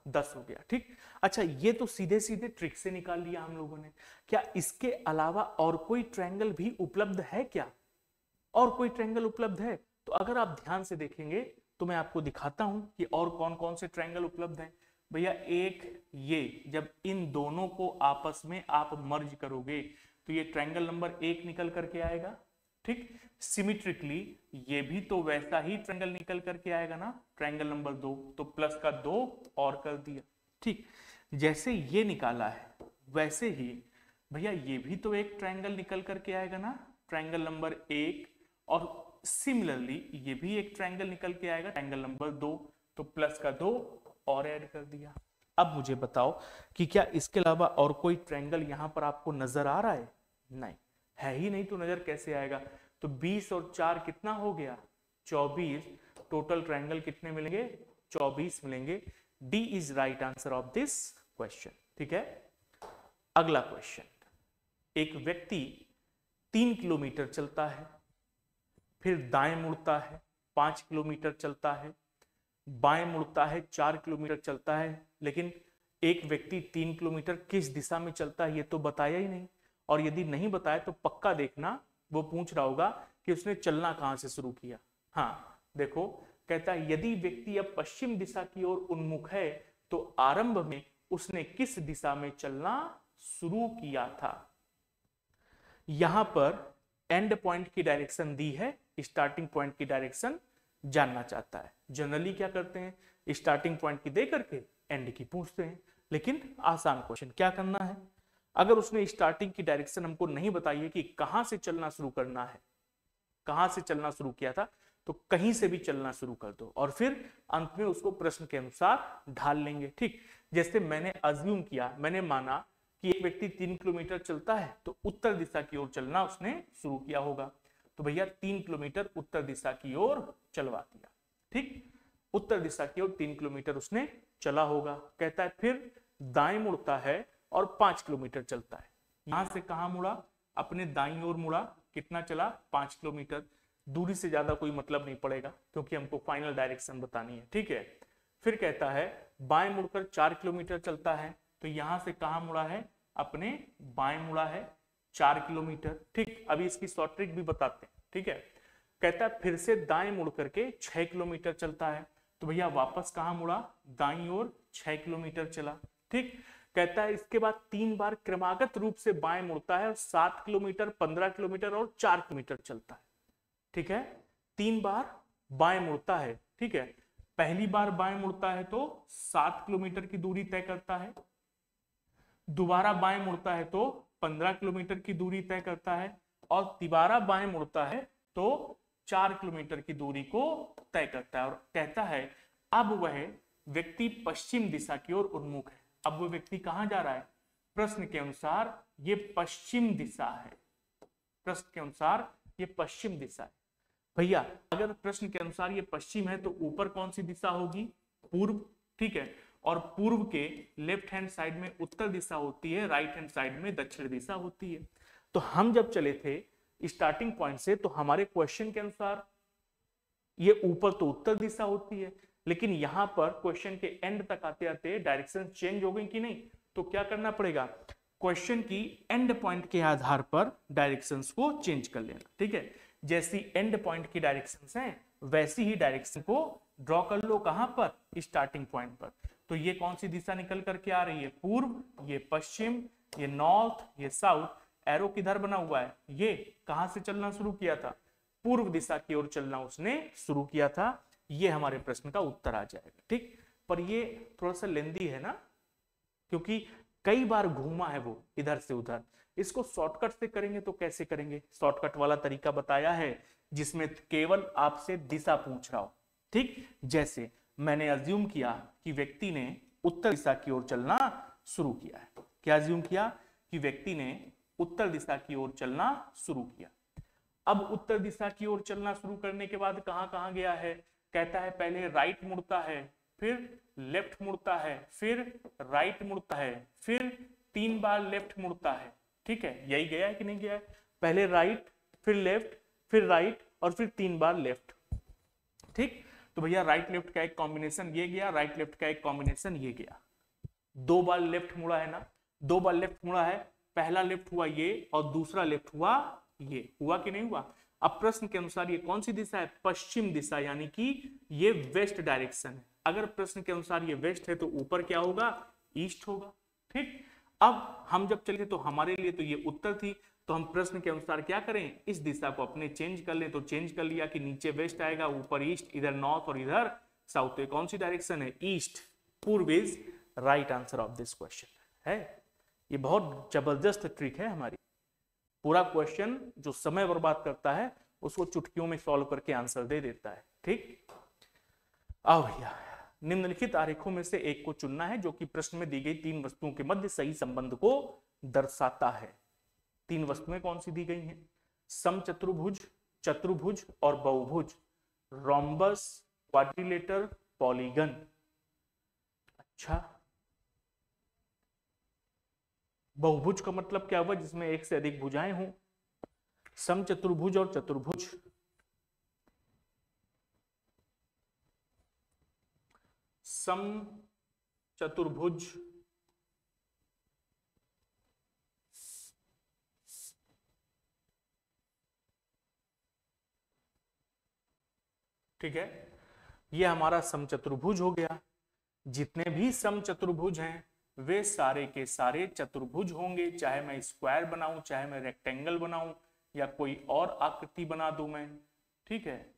A: 10 हो गया। ठीक, अच्छा ये तो सीधे सीधे ट्रिक से निकाल लिया हम लोगों ने। क्या इसके अलावा और कोई ट्रायंगल भी उपलब्ध है क्या? और कोई ट्रायंगल उपलब्ध है? तो अगर आप ध्यान से देखेंगे तो मैं आपको दिखाता हूं कि और कौन कौन से ट्रायंगल उपलब्ध हैं। भैया एक ये, जब इन दोनों को आपस में आप मर्ज करोगे तो ये ट्रायंगल नंबर 1 निकल करके आएगा। ठीक, सिमिट्रिकली ये भी तो वैसा ही ट्रायंगल निकल करके आएगा ना, ट्रायंगल नंबर 2, तो प्लस का 2 और कर दिया। ठीक, जैसे ये निकाला है वैसे ही भैया ये भी तो एक ट्रायंगल निकल करके आएगा ना, ट्रायंगल नंबर 1, और सिमिलरली ये भी एक ट्रायंगल निकल के आएगा, ट्रायंगल नंबर 2, तो प्लस का 2 और ऐड कर दिया। अब मुझे बताओ कि क्या इसके अलावा और कोई ट्रायंगल यहां पर आपको नजर आ रहा है? नहीं है ही नहीं, तो नजर कैसे आएगा? तो 20 और 4 कितना हो गया? 24। टोटल ट्रायंगल कितने मिलेंगे? 24 मिलेंगे। D is right answer of this question. ठीक है, अगला क्वेश्चन। एक व्यक्ति 3 किलोमीटर चलता है, फिर दाएं मुड़ता है 5 किलोमीटर चलता है, बाएं मुड़ता है 4 किलोमीटर चलता है, लेकिन एक व्यक्ति 3 किलोमीटर किस दिशा में चलता है ये तो बताया ही नहीं। और यदि नहीं बताया तो पक्का देखना वो पूछ रहा होगा कि उसने चलना कहां से शुरू किया। हाँ देखो, कहता है यदि व्यक्ति अब पश्चिम दिशा की ओर उन्मुख है तो आरंभ में उसने किस दिशा में चलना शुरू किया था। यहां पर एंड पॉइंट की डायरेक्शन दी है, स्टार्टिंग पॉइंट की डायरेक्शन जानना चाहता है। जनरली क्या करते हैं, स्टार्टिंग पॉइंट की दे करके एंड की पूछते हैं, लेकिन आसान क्वेश्चन क्या करना है, अगर उसने स्टार्टिंग की डायरेक्शन हमको नहीं बताई है कि कहां से चलना शुरू करना है, कहां से चलना शुरू किया था, तो कहीं से भी चलना शुरू कर दो और फिर अंत में उसको प्रश्न के अनुसार ढाल लेंगे। ठीक, जैसे मैंने अज्यूम किया, मैंने माना कि एक व्यक्ति 3 किलोमीटर चलता है तो उत्तर दिशा की ओर चलना उसने शुरू किया होगा। तो भैया 3 किलोमीटर उत्तर दिशा की ओर चलवा दिया। ठीक, उत्तर दिशा की ओर 3 किलोमीटर उसने चला होगा। कहता है फिर दाएं मुड़ता है और 5 किलोमीटर चलता है। यहां से कहां मुड़ा? अपने दाईं ओर मुड़ा। कितना चला? 5 किलोमीटर। दूरी से ज्यादा कोई मतलब नहीं पड़ेगा क्योंकि हमको फाइनल डायरेक्शन बतानी है। ठीक है, फिर कहता है बाएं मुड़कर 4 किलोमीटर चलता है। तो यहां से कहां मुड़ा है? अपने बाएं मुड़ा है 4 किलोमीटर। ठीक, अभी इसकी शॉर्ट ट्रिक भी बताते हैं। ठीक है, कहता है फिर से दाएं मुड़ करके 6 किलोमीटर चलता है। तो भैया वापस कहां मुड़ा? दाईं ओर 6 किलोमीटर चला। ठीक, कहता है इसके बाद 3 बार क्रमागत रूप से बाएं मुड़ता है और 7 किलोमीटर, 15 किलोमीटर और 4 किलोमीटर चलता है। ठीक है, 3 बार बाएं मुड़ता है। ठीक है, पहली बार बाएं मुड़ता है तो 7 किलोमीटर की दूरी तय करता है। दोबारा बाएं मुड़ता है तो 15 किलोमीटर की दूरी तय करता है और तिबारा बाएं मुड़ता है तो 4 किलोमीटर की दूरी को तय करता है। और कहता है अब वह व्यक्ति पश्चिम दिशा की ओर उन्मुख है। अब वो व्यक्ति कहां जा रहा है? प्रश्न के अनुसार ये पश्चिम दिशा है। प्रश्न के अनुसार ये पश्चिम दिशा है। भैया अगर प्रश्न के अनुसार ये पश्चिम है तो ऊपर कौन सी दिशा होगी? पूर्व। ठीक है, और पूर्व के लेफ्ट हैंड साइड में उत्तर दिशा होती है, राइट हैंड साइड में दक्षिण दिशा होती है। तो हम जब चले थे स्टार्टिंग पॉइंट से तो हमारे क्वेश्चन के अनुसार ये ऊपर तो उत्तर दिशा होती है, लेकिन यहां पर क्वेश्चन के एंड तक आते आते डायरेक्शन चेंज हो गई कि नहीं? तो क्या करना पड़ेगा? क्वेश्चन की एंड पॉइंट के आधार पर डायरेक्शंस को चेंज कर लेना। ठीक है, जैसी एंड पॉइंट की डायरेक्शंस हैं वैसी ही डायरेक्शन को ड्रॉ कर लो। कहां पर? स्टार्टिंग पॉइंट पर। तो ये कौन सी दिशा निकल करके आ रही है? पूर्व, ये पश्चिम, ये नॉर्थ, ये साउथ। एरो किधर बना हुआ है? ये कहां से चलना शुरू किया था? पूर्व दिशा की ओर चलना उसने शुरू किया था। ये हमारे प्रश्न का उत्तर आ जाएगा। ठीक, पर ये थोड़ा सा लेंदी है ना, क्योंकि कई बार घूमा है वो इधर से उधर। इसको शॉर्टकट से करेंगे तो कैसे करेंगे? शॉर्टकट वाला तरीका बताया है जिसमें केवल आपसे दिशा पूछ रहा हो। ठीक, जैसे मैंने अज्यूम किया कि व्यक्ति ने उत्तर दिशा की ओर चलना शुरू किया है। क्या अज्यूम किया? कि व्यक्ति ने उत्तर दिशा की ओर चलना शुरू किया। अब उत्तर दिशा की ओर चलना शुरू करने के बाद कहां कहां गया है? कहता है पहले राइट मुड़ता है, फिर लेफ्ट मुड़ता है, फिर राइट मुड़ता है, फिर 3 बार लेफ्ट मुड़ता है। ठीक है, यही गया है कि नहीं गया है? पहले राइट, फिर लेफ्ट, फिर राइट और फिर 3 बार लेफ्ट। ठीक, तो भैया राइट लेफ्ट का एक कॉम्बिनेशन ये गया, राइट लेफ्ट का एक कॉम्बिनेशन ये गया। 2 बार लेफ्ट मुड़ा है ना? 2 बार लेफ्ट मुड़ा है। पहला लेफ्ट हुआ ये और दूसरा लेफ्ट हुआ ये। हुआ कि नहीं हुआ? अब प्रश्न के अनुसार ये कौन सी दिशा है? पश्चिम दिशा, यानी कि ये वेस्ट डायरेक्शन है। अगर प्रश्न के अनुसार ये वेस्ट है तो ऊपर क्या होगा? ईस्ट होगा। ठीक, अब हम जब चले तो हमारे लिए तो ये उत्तर थी, तो हम प्रश्न के अनुसार क्या करें? इस दिशा को अपने चेंज कर लें। तो चेंज कर लिया कि नीचे वेस्ट आएगा, ऊपर ईस्ट, इधर नॉर्थ और इधर साउथ। तो कौन सी डायरेक्शन है? ईस्ट। पूर्व is right answer of this question है। ये बहुत जबरदस्त ट्रिक है हमारी। पूरा क्वेश्चन जो समय बर्बाद करता है उसको चुटकियों में सॉल्व करके आंसर दे देता है। ठीक, आओ भैया, निम्नलिखित आरेखों में से एक को चुनना है जो कि प्रश्न में दी गई 3 वस्तुओं के मध्य सही संबंध को दर्शाता है। 3 वस्तुएं कौन सी दी गई हैं? समचतुर्भुज, चतुर्भुज और बहुभुज। Rhombus, quadrilateral, polygon. अच्छा, बहुभुज का मतलब क्या हुआ? जिसमें एक से अधिक भुजाएं हों। समचतुर्भुज और चतुर्भुज। सम चतुर्भुज ठीक है, ये हमारा समचतुर्भुज हो गया। जितने भी समचतुर्भुज हैं वे सारे के सारे चतुर्भुज होंगे, चाहे मैं स्क्वायर बनाऊं, चाहे मैं रेक्टेंगल बनाऊं या कोई और आकृति बना दूं मैं। ठीक है,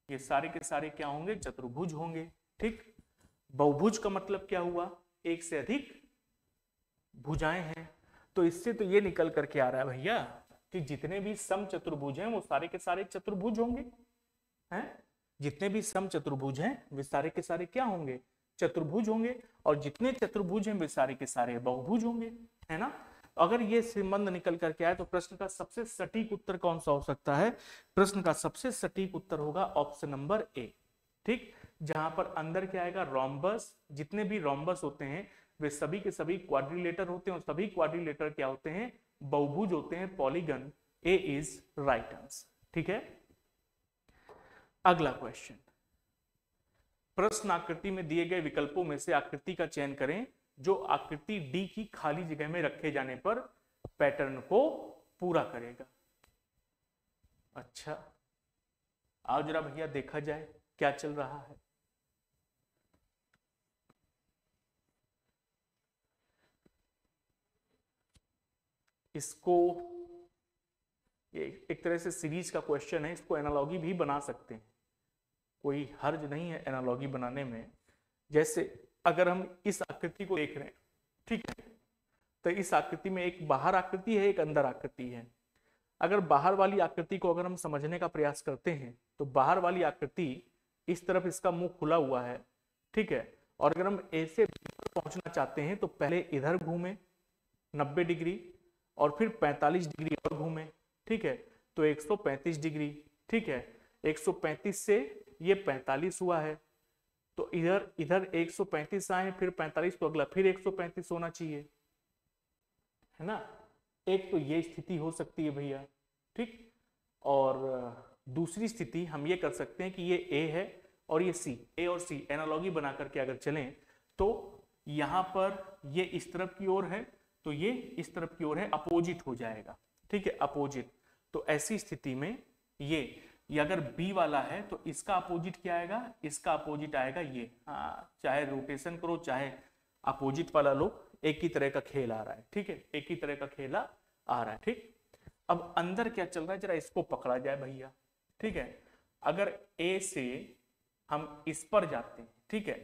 A: ये सारे के सारे क्या होंगे? चतुर्भुज होंगे। ठीक, बहुभुज का मतलब क्या हुआ? एक से अधिक भुजाएं हैं। तो इससे तो ये निकल करके आ रहा है भैया कि जितने भी समचतुर्भुज हैं वो सारे के सारे चतुर्भुज होंगे। हैं, जितने भी समचतुर्भुज हैं वे सारे के सारे क्या होंगे? चतुर्भुज होंगे। और जितने चतुर्भुज हैं वे सारे के सारे बहुभुज होंगे। है ना। अगर ये संबंध निकल करके आए तो प्रश्न का सबसे सटीक उत्तर कौन सा हो सकता है? प्रश्न का सबसे सटीक उत्तर होगा ऑप्शन नंबर ए। ठीक, जहां पर अंदर क्या आएगा? रोम्बस। जितने भी रोम्बस होते हैं वे सभी के सभी क्वाड्रिलेटर होते हैं, और सभी क्वाड्रिलेटर क्या होते हैं? बहुभुज होते हैं, polygon. A is right answer. ठीक है, अगला क्वेश्चन। प्रश्न आकृति में दिए गए विकल्पों में से आकृति का चयन करें जो आकृति डी की खाली जगह में रखे जाने पर पैटर्न को पूरा करेगा। अच्छा, आओ जरा भैया देखा जाए क्या चल रहा है। इसको एक तरह से सीरीज का क्वेश्चन है, इसको एनालॉगी भी बना सकते हैं, कोई हर्ज नहीं है एनालॉगी बनाने में। जैसे अगर हम इस आकृति को देख रहे हैं, ठीक है, तो इस आकृति में एक बाहर आकृति है, एक अंदर आकृति है। अगर बाहर वाली आकृति को अगर हम समझने का प्रयास करते हैं तो बाहर वाली आकृति इस तरफ इसका मुंह खुला हुआ है, ठीक है, और अगर हम ए से पहुंचना चाहते हैं तो पहले इधर घूमें 90 डिग्री और फिर 45 डिग्री और घूमें, ठीक है, तो 135 डिग्री। ठीक है, 135 से ये 45 हुआ है, तो इधर इधर 135 आए, फिर 45, तो अगला फिर 135 होना चाहिए, है ना। एक तो ये स्थिति हो सकती है भैया, ठीक। और दूसरी स्थिति हम ये कर सकते हैं कि ये ए है और ये सी, ए और सी एनालॉगी बना करके अगर चलें तो यहां पर ये इस तरफ की ओर है तो ये इस तरफ की ओर है, अपोजिट हो जाएगा, ठीक है, अपोजिट। तो ऐसी स्थिति में ये अगर बी वाला है तो इसका अपोजिट क्या आएगा? इसका अपोजिट आएगा ये। हाँ, चाहे रोटेशन करो चाहे अपोजिट वाला लो, एक ही तरह का खेल आ रहा है, ठीक है, एक ही तरह का खेला आ रहा है, ठीक। अब अंदर क्या चल रहा है जरा इसको पकड़ा जाए भैया, ठीक है। अगर ए से हम इस पर जाते हैं, ठीक है,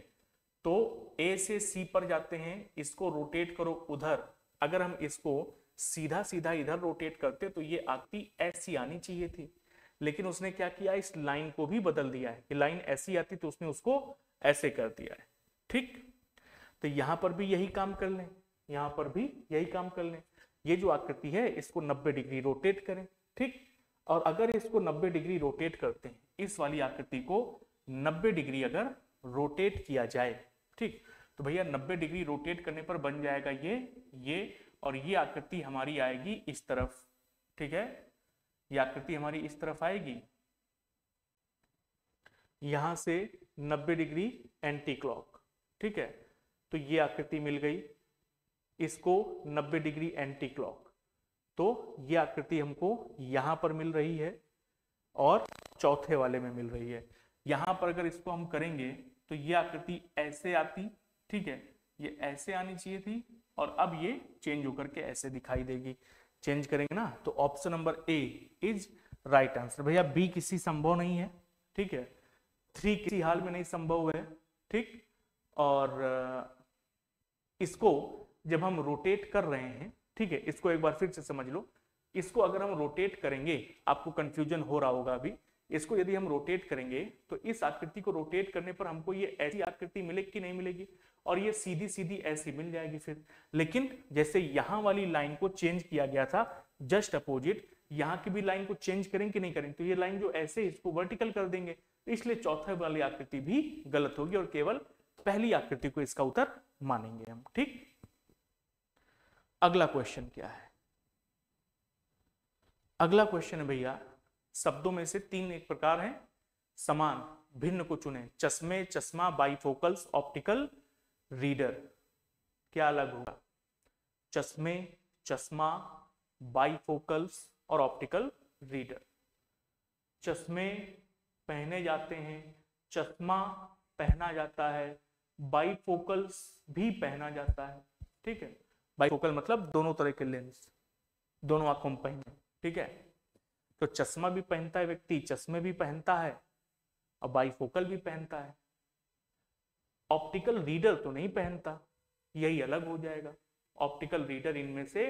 A: तो ए से सी पर जाते हैं, इसको रोटेट करो उधर। अगर हम इसको सीधा सीधा इधर रोटेट करते तो ये आती ऐसी आनी चाहिए थी, लेकिन उसने क्या किया, इस लाइन को भी बदल दिया है कि लाइन ऐसी आती तो उसने उसको ऐसे कर दिया है, ठीक। तो यहां पर भी यही काम कर लें, यहां पर भी यही काम कर लें। ये जो आकृति है इसको 90 डिग्री रोटेट करें, ठीक। और अगर इसको 90 डिग्री रोटेट करते हैं, इस वाली आकृति को 90 डिग्री अगर रोटेट किया जाए, ठीक, तो भैया 90 डिग्री रोटेट करने पर बन जाएगा ये और ये आकृति हमारी आएगी इस तरफ, ठीक है, ये आकृति हमारी इस तरफ आएगी, यहां से 90 डिग्री एंटी क्लॉक, ठीक है। तो ये आकृति मिल गई, इसको 90 डिग्री एंटी क्लॉक, तो ये आकृति हमको यहां पर मिल रही है और चौथे वाले में मिल रही है। यहां पर अगर इसको हम करेंगे तो ये आकृति ऐसे आती, ठीक है, ये ऐसे आनी चाहिए थी और अब ये चेंज होकर के ऐसे दिखाई देगी। चेंज करेंगे ना तो option number A is right answer. भैया बी किसी संभव नहीं है, ठीक है, 3 किसी हाल में नहीं संभव है, ठीक। और इसको जब हम रोटेट कर रहे हैं, ठीक है, इसको एक बार फिर से समझ लो, इसको अगर हम रोटेट करेंगे, आपको कंफ्यूजन हो रहा होगा अभी, इसको यदि हम रोटेट करेंगे तो इस आकृति को रोटेट करने पर हमको ये ऐसी आकृति मिलेगी कि नहीं मिलेगी, और ये सीधी सीधी ऐसी मिल जाएगी फिर। लेकिन जैसे यहां वाली लाइन को चेंज किया गया था जस्ट अपोजिट, यहां की भी लाइन को चेंज करें कि नहीं करें, तो ये लाइन जो ऐसे इसको वर्टिकल कर देंगे, इसलिए चौथे वाली आकृति भी गलत होगी और केवल पहली आकृति को इसका उत्तर मानेंगे हम, ठीक। अगला क्वेश्चन क्या है? अगला क्वेश्चन है भैया, शब्दों में से 3 एक प्रकार हैं, समान भिन्न को चुने। चश्मे, चश्मा, बाइफोकल्स, ऑप्टिकल रीडर। क्या अलग होगा? चश्मे, चश्मा, बाइफोकल्स और ऑप्टिकल रीडर। चश्मे पहने जाते हैं, चश्मा पहना जाता है, बाइफोकल्स भी पहना जाता है, ठीक है। बाइफोकल मतलब दोनों तरह के लेंस, दोनों आंखों में पहने, ठीक है। तो चश्मा भी पहनता है व्यक्ति, चश्मे भी पहनता है और बाइफोकल भी पहनता है। ऑप्टिकल रीडर तो नहीं पहनता, यही अलग हो जाएगा। ऑप्टिकल रीडर इनमें से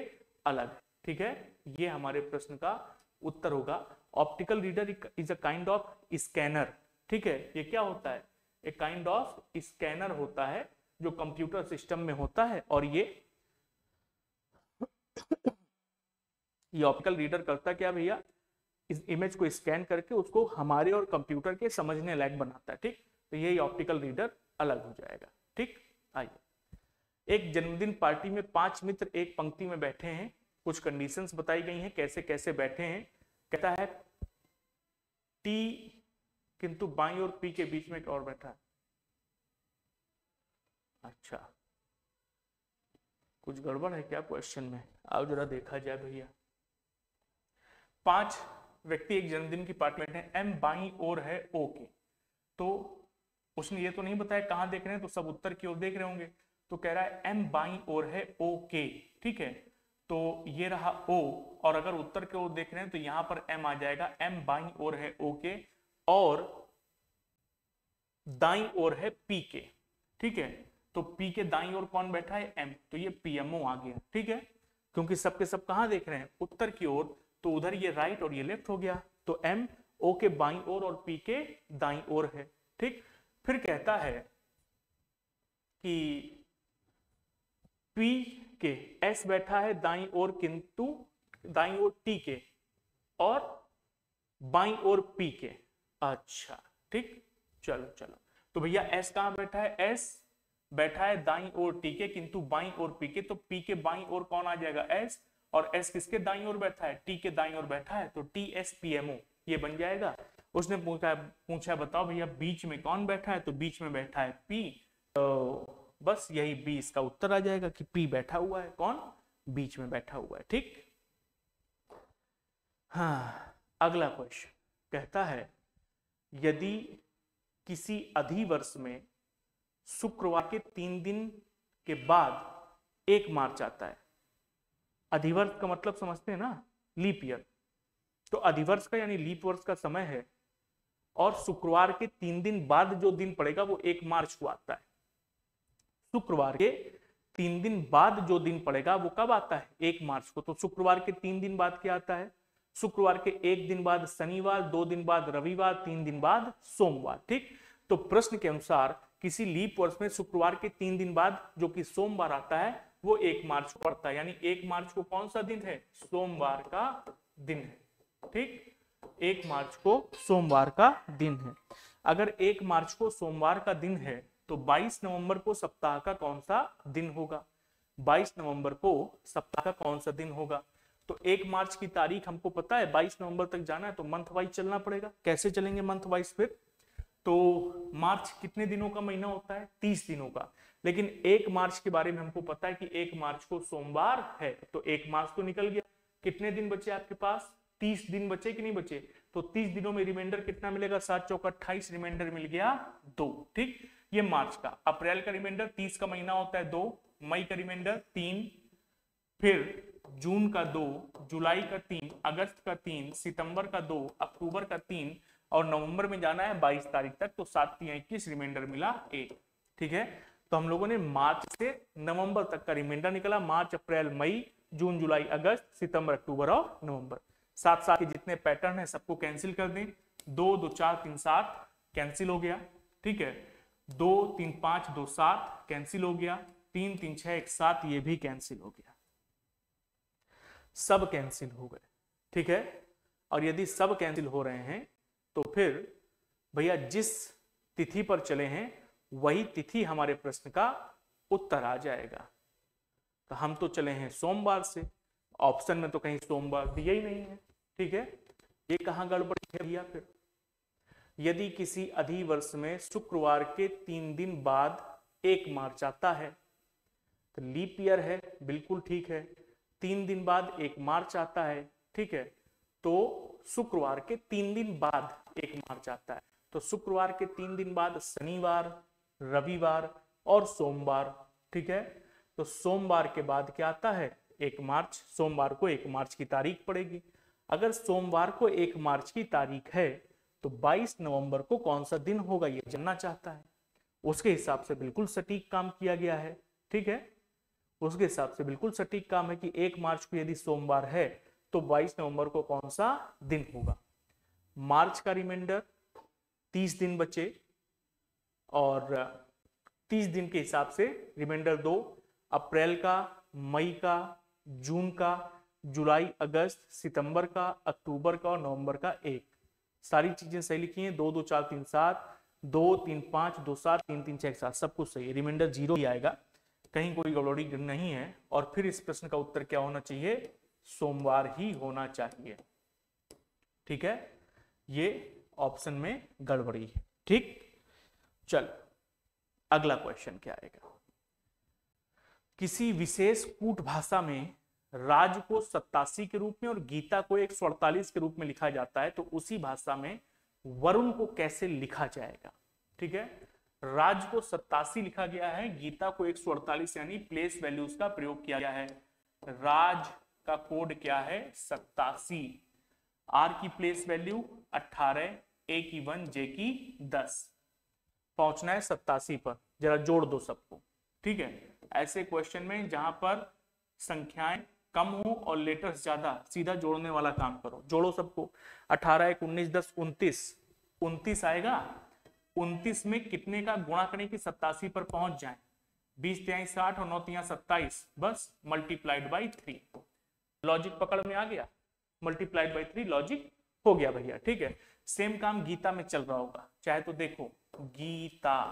A: अलग, ठीक है। ये हमारे प्रश्न का उत्तर होगा। Optical reader is a kind of scanner, ठीक है। ये क्या होता है? एक काइंड ऑफ स्कैनर होता है जो कंप्यूटर सिस्टम में होता है, और ये ये ऑप्टिकल रीडर करता क्या भैया, इस इमेज को स्कैन करके उसको हमारे और कंप्यूटर के समझने लायक बनाता है। ठीक, तो यही ऑप्टिकल रीडर अलग हो जाएगा। ठीक, आइए, एक जन्मदिन पार्टी में 5 मित्र एक पंक्ति में बैठे हैं, कुछ कंडीशंस बताई गई हैं कैसे कैसे बैठे हैं। कहता है टी किंतु बाई और पी के बीच में एक और बैठा है। अच्छा, कुछ गड़बड़ है क्या क्वेश्चन में? आओ जरा देखा जाए भैया। 5 व्यक्ति एक जन्मदिन की पार्टी में बैठे हैं, एम बाई ओर है ओ के। तो उसने ये तो नहीं बताया कहां देख रहे हैं, तो सब उत्तर की ओर देख रहे होंगे। तो कह रहा है एम बाई ओर है ओ के। ठीक है, तो ये रहा ओ, और अगर उत्तर की ओर देख रहे हैं तो यहां पर एम आ जाएगा, एम बाई ओर है ओ के और दाई ओर है पी के। ठीक है, तो पी के दाई ओर कौन बैठा है, एम, तो ये पीएमओ आ गया। ठीक है, क्योंकि सबके सब कहां देख रहे हैं, उत्तर की ओर, तो उधर ये राइट और ये लेफ्ट हो गया। तो एम ओ के बाई ओर और पी के दाई ओर है। ठीक, फिर कहता है कि पी के एस बैठा है दाई ओर, किंतु दाई ओर टी के और बाई ओर पी के। अच्छा, ठीक, चलो चलो, तो भैया एस कहां बैठा है, एस बैठा है दाई ओर टी के किंतु बाई ओर पी के। तो पी के बाई ओर कौन आ जाएगा, एस, और एस किसके दाई ओर बैठा है, टी के दाई ओर बैठा है, तो T S P M O ये बन जाएगा। उसने पूछा बताओ भैया बीच में कौन बैठा है, तो बीच में बैठा है पी। तो बस यही बी इसका उत्तर आ जाएगा कि पी बैठा हुआ है, कौन, बीच में बैठा हुआ है। ठीक, हाँ, अगला क्वेश्चन कहता है यदि किसी अधिवर्ष में शुक्रवार के 3 दिन के बाद 1 मार्च आता है। अधिवर्ष का मतलब समझते हैं ना, लीप ईयर। तो अधिवर्ष का यानी लीप वर्ष का समय है, और शुक्रवार के 3 दिन बाद जो दिन पड़ेगा वो 1 मार्च को आता है। शुक्रवार के 3 दिन बाद जो दिन पड़ेगा वो कब आता है, 1 मार्च को। तो शुक्रवार के 3 दिन बाद क्या आता है, शुक्रवार के 1 दिन बाद शनिवार, 2 दिन बाद रविवार, 3 दिन बाद सोमवार। ठीक, तो प्रश्न के अनुसार किसी लीप वर्ष में शुक्रवार के 3 दिन बाद जो कि सोमवार आता है वो 1 मार्च को पड़ता है, यानी 1 मार्च को कौन सा दिन है, सोमवार का दिन है। ठीक, 1 मार्च को सोमवार का दिन है। अगर 1 मार्च को सोमवार का दिन है तो 22 नवंबर को सप्ताह का कौन सा दिन होगा, 22 नवंबर को सप्ताह का कौन सा दिन होगा। तो 1 मार्च की तारीख हमको पता है, 22 नवंबर तक जाना है, तो मंथ वाइज चलना पड़ेगा। कैसे चलेंगे मंथ वाइज फिर, तो मार्च कितने दिनों का महीना होता है, 30 दिनों का। लेकिन 1 मार्च के बारे में हमको पता है कि 1 मार्च को सोमवार है, तो 1 मार्च तो निकल गया। कितने दिन बचे आपके पास, 30 दिन बचे कि नहीं बचे, तो 30 दिनों में रिमाइंडर कितना मिलेगा, 7 चौका 28, रिमाइंडर मिल गया 2। ठीक, ये मार्च का। अप्रैल का रिमाइंडर 30 का महीना होता है 2, मई का रिमाइंडर 3, फिर जून का 2, जुलाई का 3, अगस्त का 3, सितंबर का 2, अक्टूबर का 3, और नवंबर में जाना है 22 तारीख तक, तो 7 3 21, रिमाइंडर मिला 1। ठीक है, तो हम लोगों ने मार्च से नवंबर तक का रिमाइंडर निकला, मार्च अप्रैल मई जून जुलाई अगस्त सितंबर अक्टूबर और नवंबर। 7 साल के जितने पैटर्न है सबको कैंसिल कर दें, 2 2 4 3 7 कैंसिल हो गया। ठीक है, 2 3 5 2 7 कैंसिल हो गया, 3 3 6 1 7 ये भी कैंसिल हो गया, सब कैंसिल हो गए। ठीक है, और यदि सब कैंसिल हो रहे हैं तो फिर भैया जिस तिथि पर चले हैं वही तिथि हमारे प्रश्न का उत्तर आ जाएगा। तो हम तो चले हैं सोमवार से, ऑप्शन में तो कहीं सोमवार दिया ही नहीं है। ठीक है, ये कहां गड़बड़ है भैया फिर। यदि किसी अधिवर्ष में शुक्रवार के 3 दिन बाद 1 मार्च आता है, तो लीप ईयर है, बिल्कुल ठीक है। 3 दिन बाद 1 मार्च आता है, ठीक है, तो शुक्रवार के 3 दिन बाद 1 मार्च आता है, तो शुक्रवार के 3 दिन बाद शनिवार, रविवार और सोमवार। ठीक है, तो सोमवार के बाद क्या आता है, 1 मार्च। सोमवार को 1 मार्च की तारीख पड़ेगी। अगर सोमवार को 1 मार्च की तारीख है तो 22 नवंबर को कौन सा दिन होगा ये जानना चाहता है। उसके हिसाब से बिल्कुल सटीक काम किया गया है। ठीक है, उसके हिसाब से बिल्कुल सटीक काम है कि 1 मार्च को यदि सोमवार है तो 22 नवंबर को कौन सा दिन होगा। मार्च का रिमाइंडर 30 दिन बचे, और 30 दिन के हिसाब से रिमाइंडर 2, अप्रैल का, मई का, जून का, जुलाई अगस्त, सितंबर का, अक्टूबर का और नवंबर का 1। सारी चीजें सही लिखी हैं। 2 2 4 3 7, 2 3 5 2 7 3 3 6 7, सब कुछ सही है। रिमाइंडर 0 ही आएगा, कहीं कोई गड़बड़ी नहीं है। और फिर इस प्रश्न का उत्तर क्या होना चाहिए? सोमवार ही होना चाहिए। ठीक है, ये ऑप्शन में गड़बड़ी है। ठीक, चल अगला क्वेश्चन क्या आएगा? किसी विशेष कूट भाषा में राज को 87 के रूप में और गीता को 148 के रूप में लिखा जाता है, तो उसी भाषा में वरुण को कैसे लिखा जाएगा? ठीक है, राज को 87 लिखा गया है, गीता को 148, यानी प्लेस वैल्यूज का प्रयोग किया गया है। राज का कोड क्या है? 87। आर की प्लेस वैल्यू 18, ए की 1, जे की 10। पहुंचना है 87 पर, जरा जोड़ दो सबको। ठीक है, ऐसे क्वेश्चन में जहां पर संख्याएं कम हो और लेटर्स ज्यादा, सीधा जोड़ने वाला काम करो। जोड़ो सबको। 18 1 19 10 29, 29 आएगा। 29 में कितने का गुणा करें कि 87 पर पहुंच जाए? 20 3 60 और 9 3 27, बस मल्टीप्लाइड बाई 3। लॉजिक पकड़ में आ गया? मल्टीप्लाइड बाई 3 लॉजिक हो गया भैया। ठीक है, सेम काम गीता में चल रहा होगा, चाहे तो देखो। गीता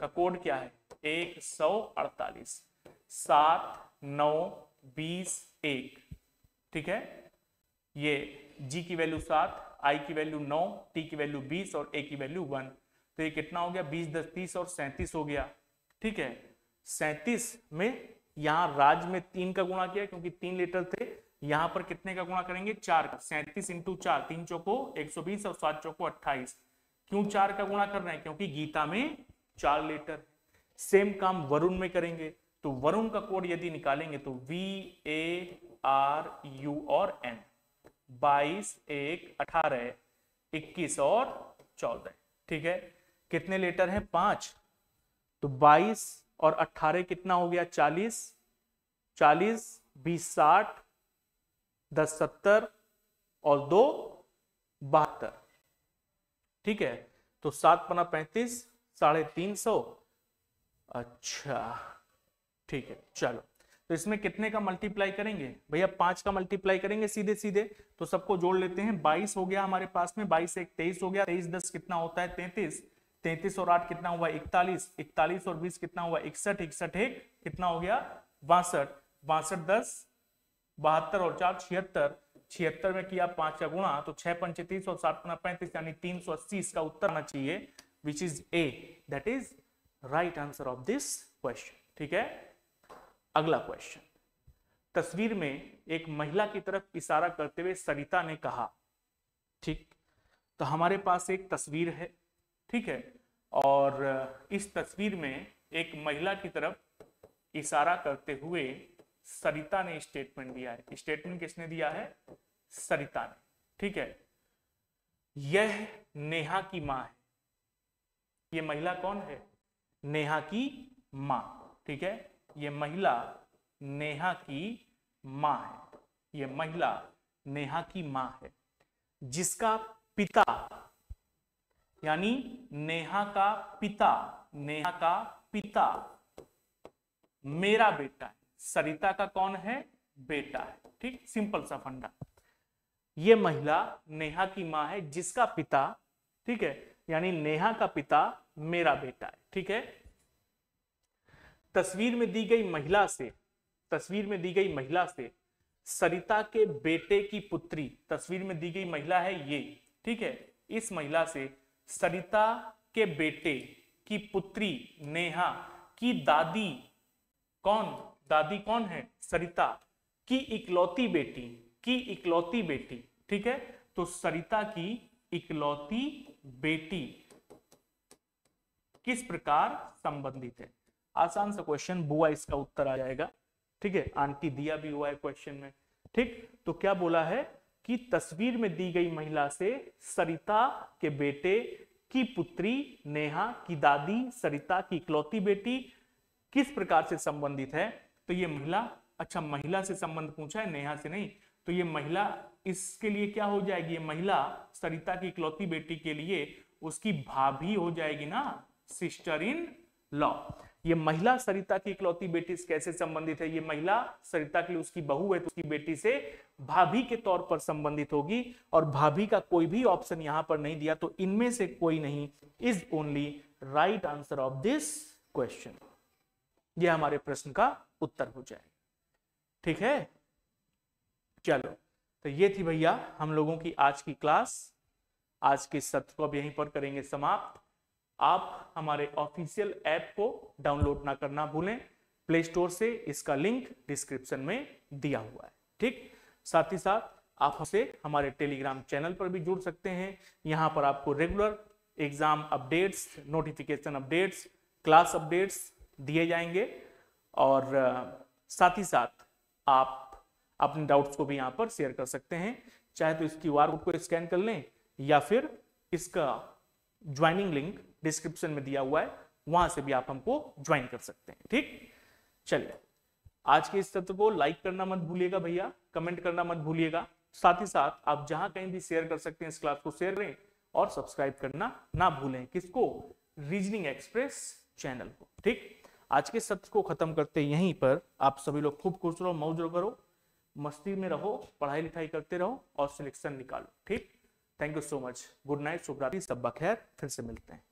A: का कोड क्या है? 148, 7 9 20 1। ठीक है, ये जी की वैल्यू 7, आई की वैल्यू 9, टी की वैल्यू 20 और ए की वैल्यू 1। तो ये कितना हो गया? 20 10 30 और 37 हो गया। ठीक है, 37 में यहां राज में 3 का गुणा किया क्योंकि 3 लेटर थे। यहां पर कितने का गुणा करेंगे? 4 का। 37 इंटू 4, 3 चौको 120 और 7 चौको 28। क्यों 4 का गुणा कर रहे हैं? क्योंकि गीता में 4 लेटर। सेम काम वरुण में करेंगे, तो वरुण का कोड यदि निकालेंगे तो VARU और N। 22 1 18 21 और 14। ठीक है, कितने लेटर हैं? 5। तो 22 और 18 कितना हो गया? 40। 40 20 60, 10 70 और 2 72। ठीक है, तो 7 पना 35, 350। अच्छा ठीक है, चलो। तो इसमें कितने का मल्टीप्लाई करेंगे भैया? 5 का मल्टीप्लाई करेंगे सीधे सीधे। तो सबको जोड़ लेते हैं। 22 हो गया हमारे पास में, 22 1 23 हो गया। 23 10 कितना होता है? 33। 33 और 8 कितना हुआ? 41। 41 और 20 कितना हुआ? 61। 61 1 कितना हो गया? 62। 62 10, 72 और 4 76। 76 में किया 5 का गुणा, तो 6 पंचे 30 और 7 पंजा 35, यानी 380 इसका उत्तर आना चाहिए, which is a. That is right answer of this question. ठीक है, अगला क्वेश्चन। तस्वीर में एक महिला की तरफ इशारा करते हुए सरिता ने कहा। ठीक, तो हमारे पास एक तस्वीर है। ठीक है, और इस तस्वीर में एक महिला की तरफ इशारा करते हुए सरिता ने स्टेटमेंट दिया है। स्टेटमेंट किसने दिया है? सरिता ने। ठीक है, यह नेहा की मां है। ये महिला कौन है? नेहा की मां। ठीक है, ये महिला नेहा की मां है। ये महिला नेहा की मां है, जिसका पिता, यानी नेहा का पिता, नेहा का पिता मेरा बेटा है। सरिता का कौन है? बेटा है। ठीक, सिंपल सा फंडा। ये महिला नेहा की मां है, जिसका पिता, ठीक है, यानी नेहा का पिता मेरा बेटा है। ठीक है, तस्वीर में दी गई महिला से सरिता के बेटे की पुत्री, तस्वीर में दी गई महिला है ये। ठीक है, इस महिला से सरिता के बेटे की पुत्री नेहा की दादी कौन? दादी कौन है? सरिता की इकलौती बेटी। ठीक है, तो सरिता की इकलौती बेटी किस प्रकार संबंधित है? आसान सा क्वेश्चन, बुआ इसका उत्तर आ जाएगा। ठीक है, आंटी दिया भी हुआ है क्वेश्चन में। ठीक, तो क्या बोला है कि तस्वीर में दी गई महिला से सरिता के बेटे की पुत्री नेहा की दादी सरिता की इकलौती बेटी किस प्रकार से संबंधित है? तो ये महिला, अच्छा महिला से संबंध पूछा है, नेहा से नहीं। तो ये महिला इसके लिए क्या हो जाएगी? ये महिला सरिता की इकलौती बेटी के लिए उसकी भाभी हो जाएगी ना, सिस्टर इन लॉ। ये महिला सरिता की इकलौती बेटी से कैसे संबंधित है? ये महिला सरिता के लिए उसकी बहू है तो उसकी बेटी से भाभी के तौर पर संबंधित होगी, और भाभी का कोई भी ऑप्शन यहां पर नहीं दिया, तो इनमें से कोई नहीं is only right answer of this question. यह हमारे प्रश्न का उत्तर हो जाए। ठीक है, चलो, तो ये थी भैया हम लोगों की आज की क्लास। आज के सत्र को अब यहीं पर करेंगे समाप्त। आप हमारे ऑफिशियल ऐप को डाउनलोड ना करना भूलें प्ले स्टोर से, इसका लिंक डिस्क्रिप्शन में दिया हुआ है। ठीक, साथ ही साथ आप हमसे हमारे टेलीग्राम चैनल पर भी जुड़ सकते हैं। यहां पर आपको regular exam updates, notification updates, class updates दिए जाएंगे, और साथ ही साथ आप अपने डाउट्स को भी यहां पर शेयर कर सकते हैं। चाहे तो इस क्यूआर कोड को स्कैन कर लें, या फिर इसका ज्वाइनिंग लिंक डिस्क्रिप्शन में दिया हुआ है, वहां से भी आप हमको ज्वाइन कर सकते हैं। ठीक, चलिए, आज के इस सत्र को लाइक करना मत भूलिएगा भैया, कमेंट करना मत भूलिएगा। साथ ही साथ आप जहां कहीं भी शेयर कर सकते हैं इस क्लास को शेयर करें, और सब्सक्राइब करना ना भूलें। किसको? रीजनिंग एक्सप्रेस चैनल को। ठीक, आज के सत्र को खत्म करते यहीं पर। आप सभी लोग खूब खुश रहो, मौज करो, मस्ती में रहो, पढ़ाई लिखाई करते रहो और सिलेक्शन निकालो। ठीक, thank you so much, good night, शुभ रात्रि, सब बखैर, फिर से मिलते हैं।